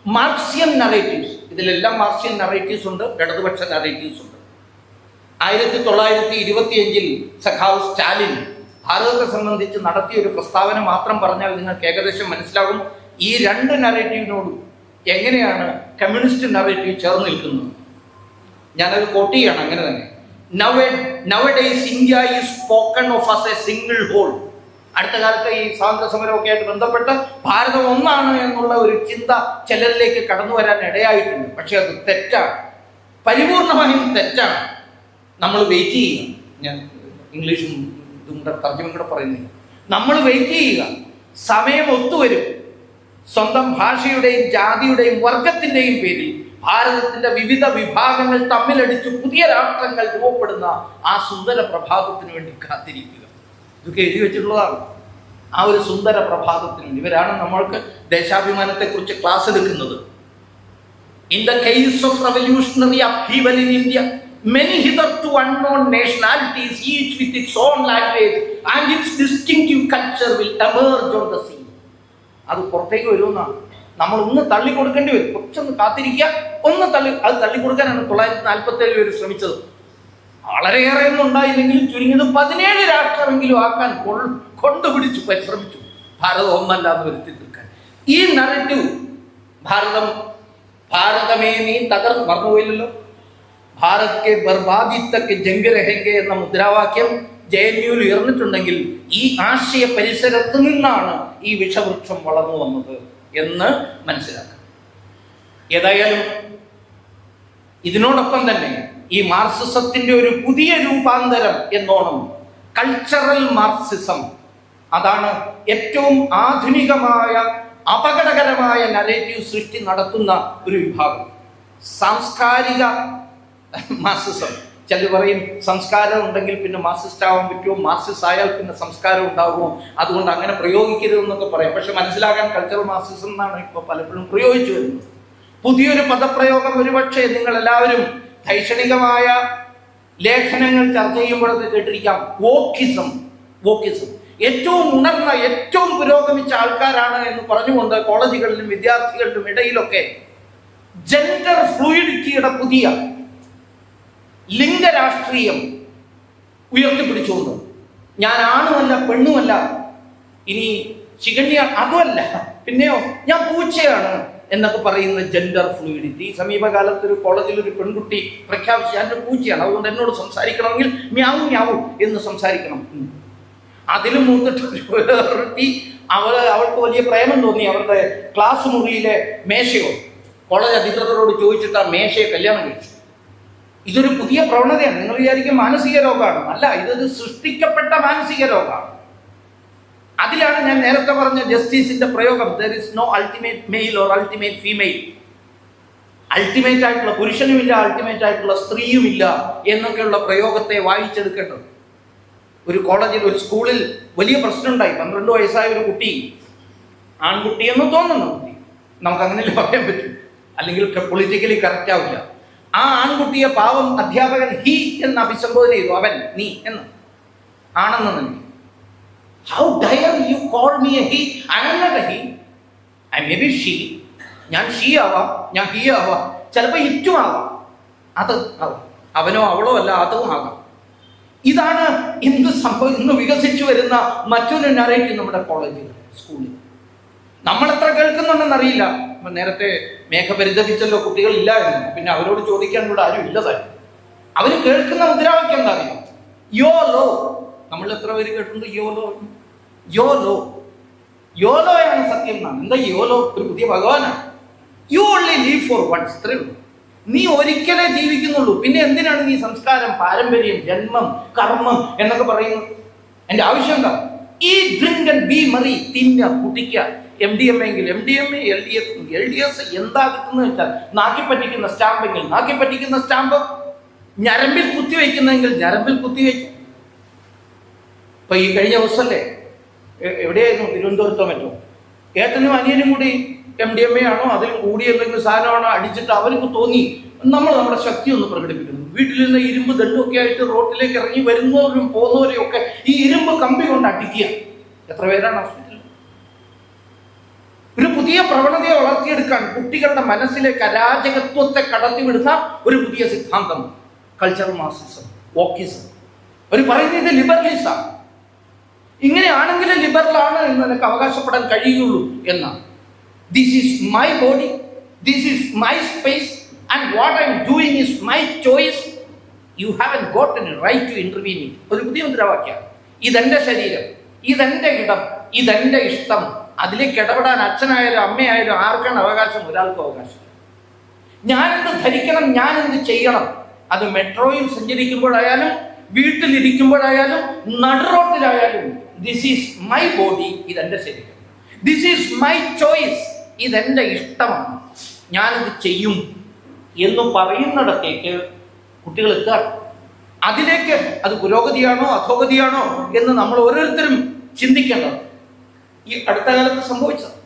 മാർക്സിയൻ നറേറ്റീവ്സ്. ഇതിലെല്ലാം മാർക്സിയൻ നറേറ്റീവ്സ് ഉണ്ട്, ഇടതുപക്ഷ നറേറ്റീവ്സ് ഉണ്ട്. 1925 സഖാവ് സ്റ്റാലിൻ ഭാരതത്തെ സംബന്ധിച്ച് നടത്തിയ ഒരു പ്രസ്താവന മാത്രം പറഞ്ഞാൽ നിങ്ങൾക്ക് ഏകദേശം മനസ്സിലാകും ഈ രണ്ട് നറേറ്റീവിനോടും എങ്ങനെയാണ് കമ്മ്യൂണിസ്റ്റ് നറേറ്റീവ് ചേർന്ന് നിൽക്കുന്നത്. ഞാനത് കോട്ട് ചെയ്യണം. അങ്ങനെ തന്നെ nowadays India is spoken of as a single whole. അടുത്ത കാലത്ത് ഈ സ്വാതന്ത്ര്യ സമരമൊക്കെ ആയിട്ട് ബന്ധപ്പെട്ട് ഭാരതം ഒന്നാണ് എന്നുള്ള ഒരു ചിന്ത ചിലരിലേക്ക് കടന്നു വരാൻ ഇടയായിട്ടുണ്ട്. പക്ഷെ അത് തെറ്റാണ്, പരിപൂർണമായും തെറ്റാണ്. നമ്മൾ വെയിറ്റ് ചെയ്യുക. ഞാൻ ഇംഗ്ലീഷും ഇതും കൂടെ തർജ്ജമയും കൂടെ പറയുന്നില്ല. നമ്മൾ വെയിറ്റ് ചെയ്യുക, സമയം ഒത്തുവരും. സ്വന്തം ഭാഷയുടെയും ജാതിയുടെയും വർഗത്തിന്റെയും പേരിൽ ഭാരതത്തിന്റെ വിവിധ വിഭാഗങ്ങൾ തമ്മിലടിച്ച് പുതിയ രാഷ്ട്രങ്ങൾ രൂപപ്പെടുന്ന ആ സുന്ദര പ്രഭാതത്തിന് വേണ്ടി കാത്തിരിക്കുക. ഇതൊക്കെ എഴുതി വെച്ചിട്ടുള്ളതാണ്. ആ ഒരു സുന്ദര പ്രഭാതത്തിന് വേണ്ടി ഇവരാണ് നമ്മൾക്ക് ദേശാഭിമാനത്തെ കുറിച്ച് ക്ലാസ് എടുക്കുന്നത്. In the case of revolutionary upheaval in India, many hitherto unknown nationalities, each with its own language and its distinctive culture, will emerge on the scene. അത് പുറത്തേക്ക് വരുമെന്നാണ്. നമ്മൾ ഒന്ന് തള്ളിക്കൊടുക്കേണ്ടി വരും. കുറച്ചൊന്ന് കാത്തിരിക്കുക, അത് തള്ളിക്കൊടുക്കാനാണ് 947 പേര് ശ്രമിച്ചത്. വളരെയേറെ ഒന്നും ഉണ്ടായില്ലെങ്കിലും ചുരുങ്ങിയത് 17 രാഷ്ട്രമെങ്കിലും ആക്കാൻ കൊണ്ടുപിടിച്ചു പരിശ്രമിച്ചു, ഭാരതം ഒന്നല്ല എന്ന് വരുത്തി തീർക്കാൻ. ഈ നറേറ്റീവ് ഭാരതമേ നീ മറന്നുപോയില്ലല്ലോ. ഭാരത് കെ ബർബാദി തക്ക് ജംഗ് രഹെങ്കെ എന്ന മുദ്രാവാക്യം JNUവിൽ ഉയർന്നിട്ടുണ്ടെങ്കിൽ ഈ ആശയ പരിസരത്ത് നിന്നാണ് ഈ വിഷവൃക്ഷം വളർന്നു വന്നത് എന്ന് മനസ്സിലാക്കാം. ഏതായാലും ഇതിനോടൊപ്പം തന്നെ ഈ മാർക്സിസത്തിന്റെ ഒരു പുതിയ രൂപാന്തരം എന്നോണം കൾച്ചറൽ മാർക്സിസം, അതാണ് ഏറ്റവും ആധുനികമായ അപകടകരമായ നരേറ്റീവ് സൃഷ്ടി നടത്തുന്ന ഒരു വിഭാഗം. സാംസ്കാരിക മാർക്സിസം. ചിലർ പറയും സംസ്കാരം ഉണ്ടെങ്കിൽ പിന്നെ മാർക്സിസ്റ്റ് ആവാൻ പറ്റുമോ, മാർക്സിസ്റ്റ് ആയാൽ പിന്നെ സംസ്കാരം ഉണ്ടാകുമോ, അതുകൊണ്ട് അങ്ങനെ പ്രയോഗിക്കരുതെന്നൊക്കെ പറയും. പക്ഷെ മനസ്സിലാക്കാൻ കൾച്ചറൽ മാർക്സിസം എന്നാണ് ഇപ്പോൾ പലപ്പോഴും പ്രയോഗിച്ചു വരുന്നത്. പുതിയൊരു പദപ്രയോഗം ഒരുപക്ഷെ നിങ്ങൾ എല്ലാവരും ശൈക്ഷണികമായ ലേഖനങ്ങൾ ചർച്ച ചെയ്യുമ്പോഴൊക്കെ കേട്ടിരിക്കാം. വോക്കിസം. ഏറ്റവും ഉണർന്ന, ഏറ്റവും പുരോഗമിച്ച ആൾക്കാരാണ് എന്ന് പറഞ്ഞുകൊണ്ട് കോളേജുകളിലും വിദ്യാർത്ഥികളിലും ഇടയിലൊക്കെ ജെൻഡർ ഫ്ലൂയിഡിറ്റിയുടെ പുതിയ ലിംഗരാഷ്ട്രീയം ഉയർത്തിപ്പിടിച്ചുകൊണ്ട് ഞാൻ ആണുമല്ല പെണ്ണുമല്ല, ഇനി ശിഖണ്യ അതുമല്ല, പിന്നെയോ ഞാൻ പൂച്ചയാണ് എന്നൊക്കെ പറയുന്ന ജെൻഡർ ഫ്ലൂയിഡിറ്റി. സമീപകാലത്ത് ഒരു കോളേജിൽ ഒരു പെൺകുട്ടി പ്രഖ്യാപിച്ചു ഞാൻ പൂച്ചയാണ്, അതുകൊണ്ട് എന്നോട് സംസാരിക്കണമെങ്കിൽ മ്യാവു മ്യാവു എന്ന് സംസാരിക്കണം. അതിലും മൂത്തിട്ട് അവൾക്ക് വലിയ പ്രേമം തോന്നി. അവരുടെ ക്ലാസ് മുറിയിലെ മേശയോ കോളേജ് അധികൃതരോട് ചോദിച്ചിട്ട് ആ മേശയെ കല്യാണം കഴിച്ചു. ഇതൊരു പുതിയ പ്രവണതയാണ്. നിങ്ങൾ വിചാരിക്കും മാനസിക രോഗമാണ്. അല്ല, ഇതൊരു സൃഷ്ടിക്കപ്പെട്ട മാനസിക രോഗമാണ്. അതിലാണ് ഞാൻ നേരത്തെ പറഞ്ഞ ജസ്റ്റിസിന്റെ പ്രയോഗം. there is no ultimate male or ultimate female. Ultimate ആയിട്ടുള്ള പുരുഷനുമില്ല, അൾട്ടിമേറ്റ് ആയിട്ടുള്ള സ്ത്രീയുമില്ല എന്നൊക്കെയുള്ള പ്രയോഗത്തെ വായിച്ചെടുക്കേണ്ടത്. ഒരു കോളേജിൽ, ഒരു സ്കൂളിൽ വലിയ പ്രശ്നമുണ്ടായി. 12 വയസ്സായ ഒരു കുട്ടി, ആൺകുട്ടി എന്ന് തോന്നുന്ന കുട്ടി, നമുക്ക് അങ്ങനെയല്ലേ പറയാൻ പറ്റും, അല്ലെങ്കിൽ പൊളിറ്റിക്കലി കറക്റ്റ് ആവില്ല. ആ ആൺകുട്ടിയെ പാവം അധ്യാപകൻ ഹി എന്ന് അഭിസംബോധന ചെയ്തു. അവൻ, നീ എന്ന്, ആണെന്ന് തന്നെ. How dare you call me a he? I am not a he. I may be she. ഞാൻ ഷീ ആവാം, ഞാൻ ഹി ആവാം, ചിലപ്പോൾ ഇറ്റും ആവാം, അത് ആവാം, അവനോ അവളോ അല്ല, അതും ആകാം. ഇതാണ് ഇന്ന് വികസിച്ചു വരുന്ന മറ്റൊരു നറേറ്റീവ് നമ്മുടെ കോളേജിൽ, സ്കൂളിൽ. നമ്മൾ എത്ര കേൾക്കുന്നുണ്ടെന്നറിയില്ല. നേരത്തെ മേഘ പരിതപിച്ചല്ലോ കുട്ടികളില്ല എന്ന്. പിന്നെ അവരോട് ചോദിക്കാൻ കൂടെ ആരും ഇല്ലതായി. അവർ കേൾക്കുന്ന മുദ്രാവാക്യം എന്താ അറിയാം? യോലോ. നമ്മൾ എത്ര പേര് കേട്ടിട്ടുണ്ട് യോലോ? യോലോയാണ് സത്യം എന്നാണ്. എന്താ യോലോ? ഒരു പുതിയ ഭഗവാനാണ്. You only live for once. ഇത്രേ ഉള്ളൂ. നീ ഒരിക്കലേ ജീവിക്കുന്നുള്ളൂ. പിന്നെ എന്തിനാണ് നീ സംസ്കാരം, പാരമ്പര്യം, ജന്മം, കർമ്മം എന്നൊക്കെ പറയുന്നത്? എന്റെ ആവശ്യം എന്താ? ഈ ഡ്രിങ്ക് ആൻഡ് ബി മറി, തിന്ന, കുടിക്കുക. MDMA എങ്കിൽ MDMA, LDS എന്താ കിട്ടുന്നത് വെച്ചാൽ നാക്കി പറ്റിക്കുന്ന സ്റ്റാമ്പെങ്കിൽ നാക്കി പറ്റിക്കുന്ന സ്റ്റാമ്പ്, ഞരമ്പിൽ കുത്തിവെക്കുന്നെങ്കിൽ ഞരമ്പിൽ കുത്തിവെക്കും. ഇപ്പൊ ഈ കഴിഞ്ഞ ദിവസമല്ലേ, എവിടെയായിരുന്നു, തിരുവനന്തപുരത്തോ മറ്റോ, ഏട്ടനും അനിയനും കൂടി MDMA ആണോ അതിലും കൂടി എന്തെങ്കിലും സാധനമാണോ അടിച്ചിട്ട് അവർക്ക് തോന്നി നമ്മുടെ ശക്തി ഒന്ന് പ്രകടിപ്പിക്കുന്നു. വീട്ടിൽ നിന്ന് ഇരുമ്പ് ദണ്ടുമൊക്കെ ആയിട്ട് റോട്ടിലേക്ക് ഇറങ്ങി വരുന്നവരും പോകുന്നവരെയും ഒക്കെ ഈ ഇരുമ്പ് കമ്പി കൊണ്ട് അടിക്കുക. എത്ര പേരാണ് ഹോസ്പിറ്റലിൽ? ഒരു പുതിയ പ്രവണതയെ വളർത്തിയെടുക്കാൻ കുട്ടികളുടെ മനസ്സിലേക്ക് അരാജകത്വത്തെ കടത്തിവിടുന്ന ഒരു പുതിയ സിദ്ധാന്തം കൾച്ചറൽ മാർക്സിസം, വോക്കിസം. അവർ പറയുന്നത് ഇത് ലിബറലിസമാണ്. ഇങ്ങനെയാണെങ്കിൽ ലിബറൽ ആണ് എന്ന് എനിക്ക് അവകാശപ്പെടാൻ കഴിയുള്ളൂ എന്നാണ്. This is my body, this is my space and what I am doing is my choice. You have an got an right to intervene in. ഒരു പുതിയ മുദ്രാവാക്യമാണ്. ഇതെന്റെ ശരീരം, ഇതെന്റെ ഇടം, ഇതെന്റെ ഇഷ്ടം. അതിലേക്ക് ഇടപെടാൻ അച്ഛനായാലും അമ്മയായാലും ആർക്കാണ് അവകാശം? ഒരാൾക്കും അവകാശം. ഞാനെന്ത് ധരിക്കണം, ഞാനെന്ത് ചെയ്യണം, അത് മെട്രോയിൽ സഞ്ചരിക്കുമ്പോഴായാലും വീട്ടിലിരിക്കുമ്പോഴായാലും നടുറോട്ടിലായാലും, ദിസ് ഈസ് മൈ ബോഡി, ഇതെന്റെ ശരീരം, ദിസ് ഈസ് മൈ ചോയ്സ്, ഇതെന്റെ ഇഷ്ടമാണ്, ഞാനത് ചെയ്യും എന്ന് പറയുന്നിടത്തേക്ക് കുട്ടികൾ എത്തുക. അതിലേക്ക് അത് പുരോഗതിയാണോ അധോഗതിയാണോ എന്ന് നമ്മൾ ഓരോരുത്തരും ചിന്തിക്കേണ്ടത്. ഈ അടുത്ത കാലത്ത് സംഭവിച്ചത്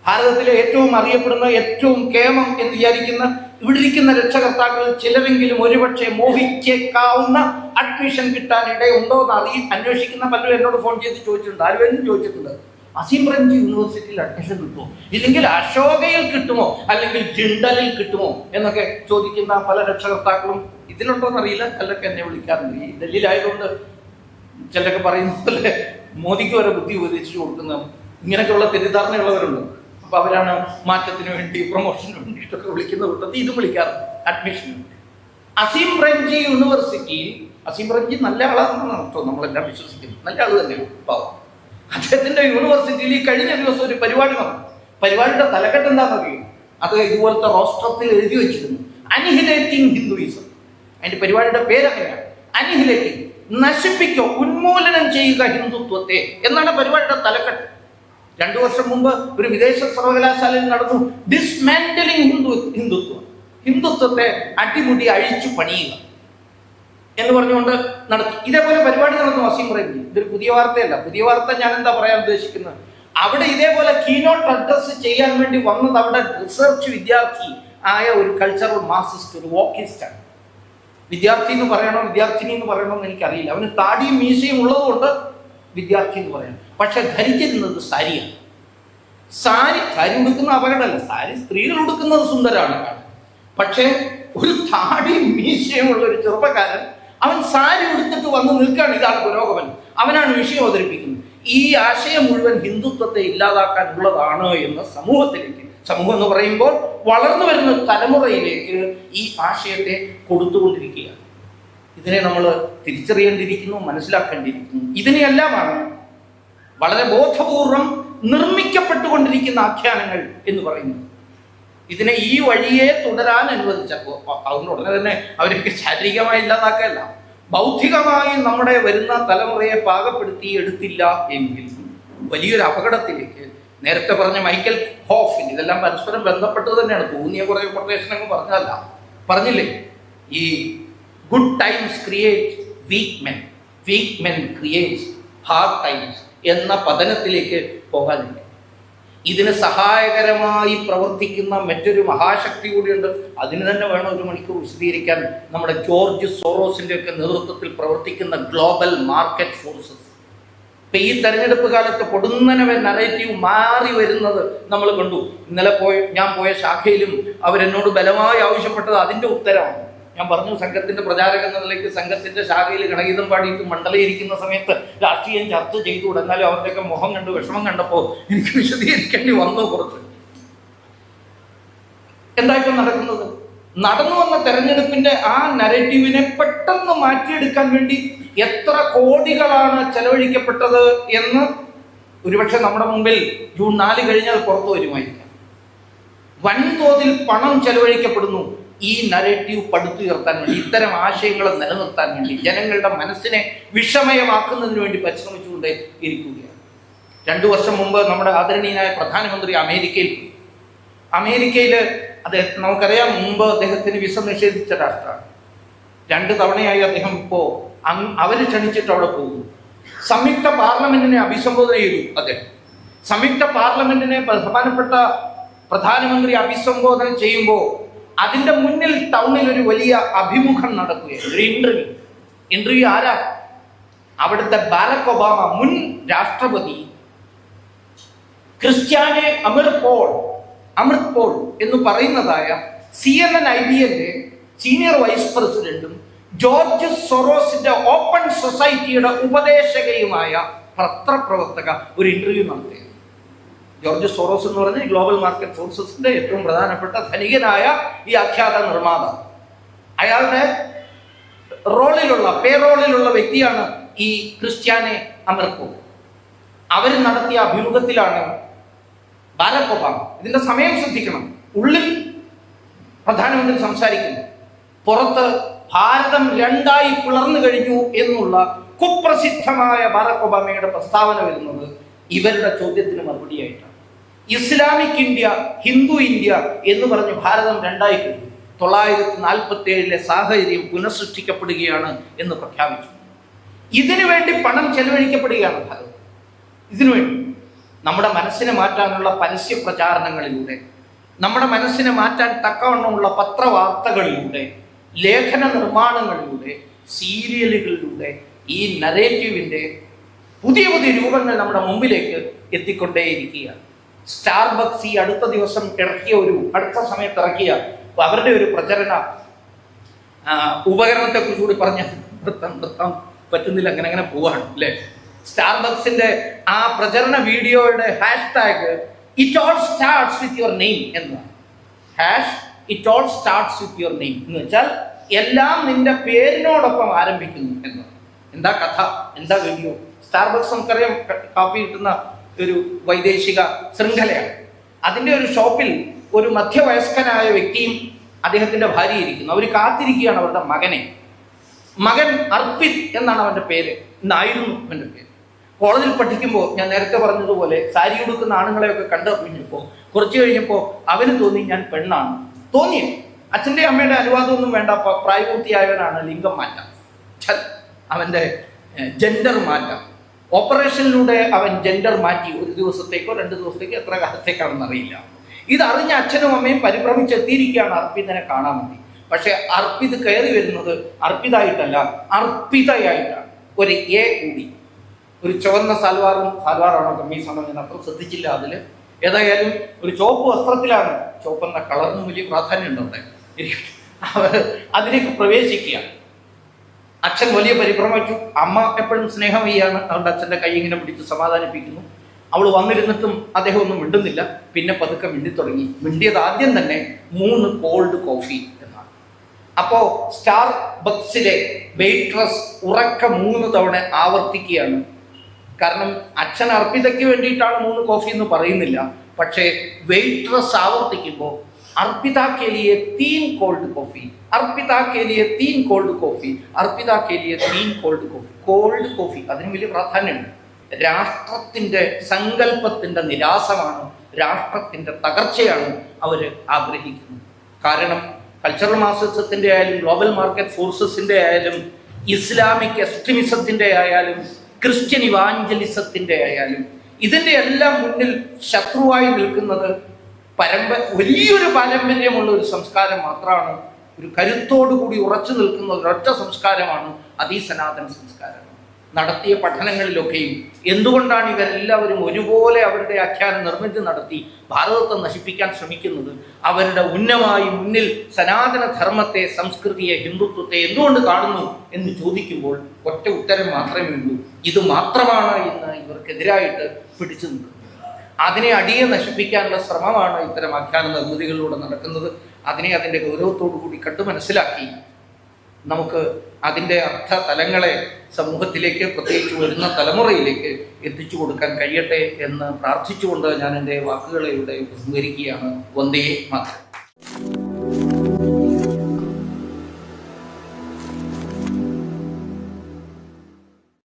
ഭാരതത്തിലെ ഏറ്റവും അറിയപ്പെടുന്ന, ഏറ്റവും കേമം എന്ന് വിചാരിക്കുന്ന ഇവിടെ ഇരിക്കുന്ന രക്ഷകർത്താക്കളിൽ ചിലരെങ്കിലും ഒരുപക്ഷെ മോഹിച്ചേക്കാവുന്ന അഡ്മിഷൻ കിട്ടാൻ ഇടയുണ്ടോ എന്ന് അന്വേഷിക്കുന്ന പലരും എന്നോട് ഫോൺ ചെയ്ത് ചോദിച്ചിട്ടുണ്ട്. ആരും ചോദിച്ചിട്ടുണ്ട്, അസീം പ്രേംജി യൂണിവേഴ്സിറ്റിയിൽ അഡ്മിഷൻ കിട്ടുമോ, ഇല്ലെങ്കിൽ അശോകയിൽ കിട്ടുമോ, അല്ലെങ്കിൽ ജിണ്ടലിൽ കിട്ടുമോ എന്നൊക്കെ ചോദിക്കുന്ന പല രക്ഷകർത്താക്കളും ഇതിലുണ്ടോന്ന് അറിയില്ല. ചിലരൊക്കെ എന്നെ വിളിക്കാറുണ്ട്. ഈ ഡൽഹിയിലായതുകൊണ്ട് ചിലരൊക്കെ പറയുന്ന പോലെ മോദിക്ക് വരെ ബുദ്ധി ഉപദേശിച്ചു കൊടുക്കുന്ന ഇങ്ങനെയൊക്കെയുള്ള തെറ്റിദ്ധാരണയുള്ളവരുണ്ട്. അപ്പൊ അവരാണ് മാറ്റത്തിന് വേണ്ടി, പ്രൊമോഷന് വേണ്ടിയിട്ടൊക്കെ വിളിക്കുന്ന കൂട്ടത്തിൽ ഇതും വിളിക്കാറുണ്ട് അഡ്മിഷൻ. അസീം പ്രേംജി യൂണിവേഴ്സിറ്റിയിൽ, അസീം പ്രേംജി നല്ല ആളാണെന്നാണ് അർത്ഥം, നമ്മളെല്ലാം വിശ്വസിക്കുന്നു, നല്ല ആള് തന്നെയാണ് പാവം. അദ്ദേഹത്തിന്റെ യൂണിവേഴ്സിറ്റിയിൽ ഈ കഴിഞ്ഞ ദിവസം ഒരു പരിപാടി നടന്നു. പരിപാടിയുടെ തലക്കെട്ട് എന്താണെന്നറിയും? അത് ഇതുപോലത്തെ റോസ്ട്രത്തിൽ എഴുതി വെച്ചിരുന്നു, അനിഹിലേറ്റിംഗ് ഹിന്ദുയിസം. അതിന്റെ പരിപാടിയുടെ പേരങ്ങനെയാണ്, അനിഹിലേറ്റിംഗ്, നശിപ്പിക്കുക, ഉന്മൂലനം ചെയ്യുക ഹിന്ദുത്വത്തെ എന്നാണ് പരിപാടിയുടെ തലക്കെട്ട്. 2 വർഷം മുമ്പ് ഒരു വിദേശ സർവകലാശാലയിൽ നടന്നു ഡിസ്മാന്റലിംഗ് ഹിന്ദുത്വം, ഹിന്ദുത്വത്തെ അടിമുടി അഴിച്ചു പണിയുക എന്ന് പറഞ്ഞുകൊണ്ട് നടത്തി. ഇതേപോലെ പരിപാടി നടന്നു അസീം പ്രേംജി. ഇതൊരു പുതിയ വാർത്തയല്ല. പുതിയ വാർത്ത ഞാൻ എന്താ പറയാൻ ഉദ്ദേശിക്കുന്നത്, അവിടെ ഇതേപോലെ കീനോട്ട് അഡ്രസ് ചെയ്യാൻ വേണ്ടി വന്നത് അവിടെ റിസർച്ച് വിദ്യാർത്ഥി ആയ ഒരു കൾച്ചറൽ മാർക്സിസ്റ്റ്, ഒരു വോക്കിസ്റ്റാണ്. വിദ്യാർത്ഥി എന്ന് പറയണോ വിദ്യാർത്ഥിനി എന്ന് പറയണോ എന്ന് എനിക്കറിയില്ല. അവന് താടിയും മീശയും ഉള്ളതുകൊണ്ട് വിദ്യാർത്ഥി എന്ന് പറയണം. പക്ഷെ ധരിച്ചിരുന്നത് സാരിയാണ്. സാരി ഉടുക്കുന്ന അപകടമല്ല, സാരി സ്ത്രീകൾ ഉടുക്കുന്നത് സുന്ദരമാണ് കാണാൻ. പക്ഷേ ഒരു താടിയും മീശയും ഉള്ള ഒരു ചെറുപ്പക്കാരൻ അവൻ സാരി ഉടുത്തിട്ട് വന്ന് നിൽക്കുകയാണ്. ഇതാണ് പുരോഗമനം, അവനാണ് വിഷയം അവതരിപ്പിക്കുന്നത്. ഈ ആശയം മുഴുവൻ ഹിന്ദുത്വത്തെ ഇല്ലാതാക്കാനുള്ളതാണ് എന്ന് സമൂഹത്തിലേക്ക്, സമൂഹം എന്ന് പറയുമ്പോൾ വളർന്നു വരുന്ന തലമുറയിലേക്ക് ഈ ആശയത്തെ കൊടുത്തുകൊണ്ടിരിക്കുകയാണ്. ഇതിനെ നമ്മൾ തിരിച്ചറിയേണ്ടിയിരിക്കുന്നു, മനസ്സിലാക്കേണ്ടിയിരിക്കുന്നു. ഇതിനെയെല്ലാമാണ് വളരെ ബോധപൂർവം നിർമ്മിക്കപ്പെട്ടുകൊണ്ടിരിക്കുന്ന ആഖ്യാനങ്ങൾ എന്ന് പറയുന്നത്. ഇതിനെ ഈ വഴിയെ തുടരാൻ അനുവദിച്ചപ്പോൾ അതുകൊണ്ട് ഉടനെ തന്നെ അവരൊക്കെ ശാരീരികമായി ഇല്ലാതാക്കല്ല, ബൗദ്ധികമായി നമ്മുടെ വരുന്ന തലമുറയെ പാകപ്പെടുത്തി എടുത്തില്ല എങ്കിൽ വലിയൊരു അപകടത്തിലേക്ക്, നേരത്തെ പറഞ്ഞ മൈക്കൽ ഹോഫിൻ, ഇതെല്ലാം പരസ്പരം ബന്ധപ്പെട്ടത് തന്നെയാണ്, തോന്നിയ കുറേ കൊട്ടേഷൻ അങ്ങ് പറഞ്ഞതല്ല, പറഞ്ഞില്ലേ, ഈ good times create weak men, weak men creates hard times എന്ന പതനത്തിലേക്ക് പോകാതില്ല. ഇതിന് സഹായകരമായി പ്രവർത്തിക്കുന്ന മറ്റൊരു മഹാശക്തി കൂടിയുണ്ട്. അതിന് തന്നെ വേണം 1 മണിക്കൂർ വിശദീകരിക്കാൻ. നമ്മുടെ ജോർജ് സോറോസിന്റെ ഒക്കെ നേതൃത്വത്തിൽ പ്രവർത്തിക്കുന്ന ഗ്ലോബൽ മാർക്കറ്റ് ഫോഴ്സസ്. ഇപ്പൊ ഈ തെരഞ്ഞെടുപ്പ് കാലത്ത് പൊടുന്നനവൻ നറേറ്റീവ് മാറി വരുന്നത് നമ്മൾ കണ്ടു. ഇന്നലെ ഞാൻ പോയ ശാഖയിലും അവരെന്നോട് ബലമായി ആവശ്യപ്പെട്ടത് അതിന്റെ ഉത്തരമാണ്. ഞാൻ പറഞ്ഞു, സംഘത്തിന്റെ പ്രചാരകൻ എന്ന നിലയ്ക്ക് സംഘത്തിന്റെ ശാഖയിൽ ഗണഗീതം പാടിയിട്ട് മണ്ഡലയിരിക്കുന്ന സമയത്ത് രാഷ്ട്രീയം ചർച്ച ചെയ്തു. എന്നാലും അവരുടെയൊക്കെ മുഖം കണ്ട് വിഷമം കണ്ടപ്പോൾ എനിക്ക് വിശദീകരിക്കേണ്ടി വന്നു കുറച്ച്. എന്തായിപ്പോ നടക്കുന്നത്? നടന്നു വന്ന തെരഞ്ഞെടുപ്പിന്റെ ആ നരേറ്റീവിനെ പെട്ടെന്ന് മാറ്റിയെടുക്കാൻ വേണ്ടി എത്ര കോടികളാണ് ചെലവഴിക്കപ്പെട്ടത് എന്ന് ഒരുപക്ഷെ നമ്മുടെ മുമ്പിൽ ജൂൺ 4 കഴിഞ്ഞാൽ പുറത്തു വരുമായിരിക്കാം. വൻതോതിൽ പണം ചെലവഴിക്കപ്പെടുന്നു ഈ നരേറ്റീവ് പടുത്തുയർത്താൻ വേണ്ടി, ഇത്തരം ആശയങ്ങളെ നിലനിർത്താൻ വേണ്ടി, ജനങ്ങളുടെ മനസ്സിനെ വിഷമയമാക്കുന്നതിന് വേണ്ടി പരിശ്രമിച്ചുകൊണ്ട് ഇരിക്കുകയാണ്. 2 വർഷം മുമ്പ് നമ്മുടെ ആദരണീയനായ പ്രധാനമന്ത്രി അമേരിക്കയിൽ പോയി. അമേരിക്കയിൽ നമുക്കറിയാം, മുമ്പ് അദ്ദേഹത്തിന് വിസ നിഷേധിച്ച രാഷ്ട്രമാണ്. 2 തവണയായി അദ്ദേഹം ഇപ്പോൾ അവർ ക്ഷണിച്ചിട്ട് അവിടെ പോകുന്നു. സംയുക്ത പാർലമെന്റിനെ അഭിസംബോധന ചെയ്തു അദ്ദേഹം. സംയുക്ത പാർലമെന്റിനെ ബഹുമാനപ്പെട്ട പ്രധാനമന്ത്രി അഭിസംബോധന ചെയ്യുമ്പോൾ അതിന്റെ മുന്നിൽ ടൗണിൽ ഒരു വലിയ അഭിമുഖം നടക്കുകയാണ്, ഒരു ഇന്റർവ്യൂ. ആരാ? അവിടുത്തെ ബാരക് ഒബാമ, മുൻ രാഷ്ട്രപതി ക്രിസ്ത്യാനെ അമൃത് പോൾ എന്ന് പറയുന്നതായ CNN IBNന്റെ സീനിയർ വൈസ് പ്രസിഡന്റും ജോർജ് സൊറോസിന്റെ ഓപ്പൺ സൊസൈറ്റിയുടെ ഉപദേശകയുമായ പത്രപ്രവർത്തക ഒരു ഇന്റർവ്യൂ നടത്തിയത്. ജോർജ് സോറോസ് എന്ന് പറഞ്ഞ ഗ്ലോബൽ മാർക്കറ്റ് ഫോഴ്സസിന്റെ ഏറ്റവും പ്രധാനപ്പെട്ട ധനികനായ ഈ ആഖ്യാത നിർമ്മാതാവ്. അയാളുടെ പേറോളിലുള്ള വ്യക്തിയാണ് ഈ ക്രിസ്ത്യാനെ അമർക്കോ. അവർ നടത്തിയ അഭിമുഖത്തിലാണ് ബാരക് ഒബാമ, ഇതിന്റെ സമയം ശ്രദ്ധിക്കണം, ഉള്ളിൽ പ്രധാനമന്ത്രി സംസാരിക്കുന്നു, പുറത്ത് ഭാരതം രണ്ടായി പിളർന്നു കഴിഞ്ഞു എന്നുള്ള കുപ്രസിദ്ധമായ ബാരക് ഒബാമയുടെ പ്രസ്താവന വരുന്നത് ഇവരുടെ ചോദ്യത്തിന് മറുപടിയായിട്ടാണ്. ഇസ്ലാമിക് ഇന്ത്യ, ഹിന്ദു ഇന്ത്യ എന്ന് പറഞ്ഞ് ഭാരതം രണ്ടായി കഴിഞ്ഞു, 947 സാഹചര്യം പുനഃസൃഷ്ടിക്കപ്പെടുകയാണ് എന്ന് പ്രഖ്യാപിച്ചു. ഇതിനു വേണ്ടി പണം ചെലവഴിക്കപ്പെടുകയാണ് ഭാരതം. ഇതിനുവേണ്ടി നമ്മുടെ മനസ്സിനെ മാറ്റാനുള്ള പരസ്യ പ്രചാരണങ്ങളിലൂടെ, നമ്മുടെ മനസ്സിനെ മാറ്റാൻ തക്കവണ്ണമുള്ള പത്രവാർത്തകളിലൂടെ, ലേഖന നിർമ്മാണങ്ങളിലൂടെ, സീരിയലുകളിലൂടെ ഈ നരേറ്റീവിൻ്റെ പുതിയ പുതിയ രൂപങ്ങൾ നമ്മുടെ മുമ്പിലേക്ക് എത്തിക്കൊണ്ടേയിരിക്കുകയാണ്. സ്റ്റാർബക്സ് ഈ അടുത്ത സമയത്ത് ഇറക്കിയ അവരുടെ ഒരു പ്രചരണ ഉപകരണത്തെ കുറിച്ച് കൂടി പറഞ്ഞ് നിർത്താൻ പറ്റുന്നില്ല, അങ്ങനെ പോവാണ് അല്ലേ. സ്റ്റാർബക്സിന്റെ ആ പ്രചരണ വീഡിയോയുടെ #, it all starts with your name എന്നതാണ്. It all starts with your name എന്ന് വെച്ചാൽ എല്ലാം നിന്റെ പേരിനോടൊപ്പം ആരംഭിക്കുന്നു എന്നാണ്. എന്താ കഥ, എന്താ വീഡിയോ? സ്റ്റാർബക്സ് നമുക്കറിയാം, കാപ്പി കിട്ടുന്ന ഒരു വൈദേശിക ശൃംഖലയാണ്. അതിൻ്റെ ഒരു ഷോപ്പിൽ ഒരു മധ്യവയസ്കനായ വ്യക്തിയും അദ്ദേഹത്തിൻ്റെ ഭാര്യ ഇരിക്കുന്നു. അവർ കാത്തിരിക്കുകയാണ് അവരുടെ മകൻ അർപ്പിത് എന്നാണ് അവൻ്റെ പേര്, എന്നായിരുന്നു അവൻ്റെ പേര്. കോളേജിൽ പഠിക്കുമ്പോൾ ഞാൻ നേരത്തെ പറഞ്ഞതുപോലെ സാരി ഉടുക്കുന്ന ആണുങ്ങളെയൊക്കെ കണ്ടു കഴിഞ്ഞപ്പോൾ കുറച്ച് കഴിഞ്ഞപ്പോൾ അവന് തോന്നി ഞാൻ പെണ്ണാണ്. തോന്നിയത് അച്ഛൻ്റെ അമ്മയുടെ അനുവാദമൊന്നും വേണ്ട, പ്രായപൂർത്തിയായവനാണ്, ലിംഗം മാറ്റാം, അവൻ്റെ ജെൻഡർ മാറ്റാം. ഓപ്പറേഷനിലൂടെ അവൻ ജെൻഡർ മാറ്റി, 1 ദിവസത്തേക്കോ 2 ദിവസത്തേക്കോ എത്ര കാലത്തേക്കാണെന്ന് അറിയില്ല. ഇതറിഞ്ഞ അച്ഛനും അമ്മയും പരിഭ്രമിച്ചെത്തിയിരിക്കുകയാണ് അർപ്പിതിനെ കാണാൻ വേണ്ടി. പക്ഷെ അർപ്പിത് കയറി വരുന്നത് അർപ്പിതായിട്ടല്ല, അർപ്പിതയായിട്ടാണ്. ഒരു എ കൂടി, ഒരു ചുവന്ന സാൽവാറാണോ കമ്മീസാണോ ഞാൻ അത്ര ശ്രദ്ധിച്ചില്ല. അതിൽ ഏതായാലും ഒരു ചുവപ്പ് വസ്ത്രത്തിലാണ്, ചുവപ്പെന്ന കളറിന് വലിയ പ്രാധാന്യം ഉണ്ട് അവിടെ. അതിലേക്ക് പ്രവേശിക്കുകയാണ്. അച്ഛൻ വലിയ പരിഭ്രമിച്ചു, അമ്മ എപ്പോഴും സ്നേഹമയ്യാണ്, അതുകൊണ്ട് അച്ഛൻ്റെ കൈ ഇങ്ങനെ പിടിച്ച് സമാധാനിപ്പിക്കുന്നു. അവൾ വന്നിരുന്നിട്ടും അദ്ദേഹം ഒന്നും മിണ്ടുന്നില്ല. പിന്നെ പതുക്കെ മിണ്ടിത്തുടങ്ങി. മിണ്ടിയത് ആദ്യം തന്നെ 3 കോൾഡ് കോഫി എന്നാണ്. അപ്പോൾ സ്റ്റാർബക്സിലെ വെയിട്രസ് ഉറക്ക 3 തവണ ആവർത്തിക്കുകയാണ്. കാരണം അച്ഛൻ അർപ്പിതയ്ക്ക് വേണ്ടിയിട്ടാണ് 3 കോഫി എന്ന് പറയുന്നില്ല, പക്ഷേ വെയിട്രസ് ആവർത്തിക്കുമ്പോൾ अर्पिता के लिए 3 कोल्ड कॉफी, अर्पिता के लिए 3 कोल्ड कॉफी, अर्पिता के लिए 3 कोल्ड कॉफी. കോൾഡ് കോഫി അതിന് വലിയ പ്രാധാന്യമുണ്ട്. രാഷ്ട്രത്തിൻ്റെ സങ്കല്പത്തിൻ്റെ നിരാസമാണ്, രാഷ്ട്രത്തിൻ്റെ തകർച്ചയാണ് അവർ ആഗ്രഹിക്കുന്നത്. കാരണം കൾച്ചറൽ മാർക്സിസത്തിൻ്റെ ആയാലും, ഗ്ലോബൽ മാർക്കറ്റ് ഫോഴ്സസിൻ്റെ ആയാലും, ഇസ്ലാമിക് എക്സ്ട്രീമിസത്തിൻ്റെ ആയാലും, ക്രിസ്ത്യൻ ഇവാഞ്ചലിസത്തിൻ്റെ ആയാലും, ഇതിൻ്റെ എല്ലാം മുന്നിൽ ശത്രുവായി നിൽക്കുന്നത് വലിയൊരു പാരമ്പര്യമുള്ള ഒരു സംസ്കാരം മാത്രമാണ്. ഒരു കരുത്തോടുകൂടി ഉറച്ചു നിൽക്കുന്ന ഒരൊറ്റ സംസ്കാരമാണ് അതിസനാതന സംസ്കാരം. നടത്തിയ പഠനങ്ങളിലൊക്കെയും എന്തുകൊണ്ടാണ് ഇവരെല്ലാവരും ഒരുപോലെ അവരുടെ ആഖ്യാനം നിർമ്മിച്ച് നടത്തി ഭാരതത്തെ നശിപ്പിക്കാൻ ശ്രമിക്കുന്നത്? അവരുടെ ഉന്നമായി മുന്നിൽ സനാതന ധർമ്മത്തെ, സംസ്കൃതിയെ, ഹിന്ദുത്വത്തെ എന്തുകൊണ്ട് കാണുന്നു എന്ന് ചോദിക്കുമ്പോൾ ഒറ്റ ഉത്തരം മാത്രമേ ഉള്ളൂ: ഇത് മാത്രമാണ് ഇന്ന് ഇവർക്കെതിരായിട്ട് പിടിച്ചു നിൽക്കുന്നത്. അതിനെ അടിയെ നശിപ്പിക്കാനുള്ള ശ്രമമാണ് ഇത്തരം ആഖ്യാന നിർമ്മിതികളിലൂടെ നടക്കുന്നത്. അതിനെ അതിൻ്റെ ഗൗരവത്തോടു കൂടി കണ്ടു മനസ്സിലാക്കി നമുക്ക് അതിൻ്റെ അർത്ഥ തലങ്ങളെ സമൂഹത്തിലേക്ക്, പ്രത്യേകിച്ച് വരുന്ന തലമുറയിലേക്ക് എത്തിച്ചു കൊടുക്കാൻ കഴിയട്ടെ എന്ന് പ്രാർത്ഥിച്ചുകൊണ്ട് ഞാൻ എൻ്റെ വാക്കുകളെ ഇവിടെ ഉപസംഹരിക്കുകയാണ്. വന്ദേ മാതരം.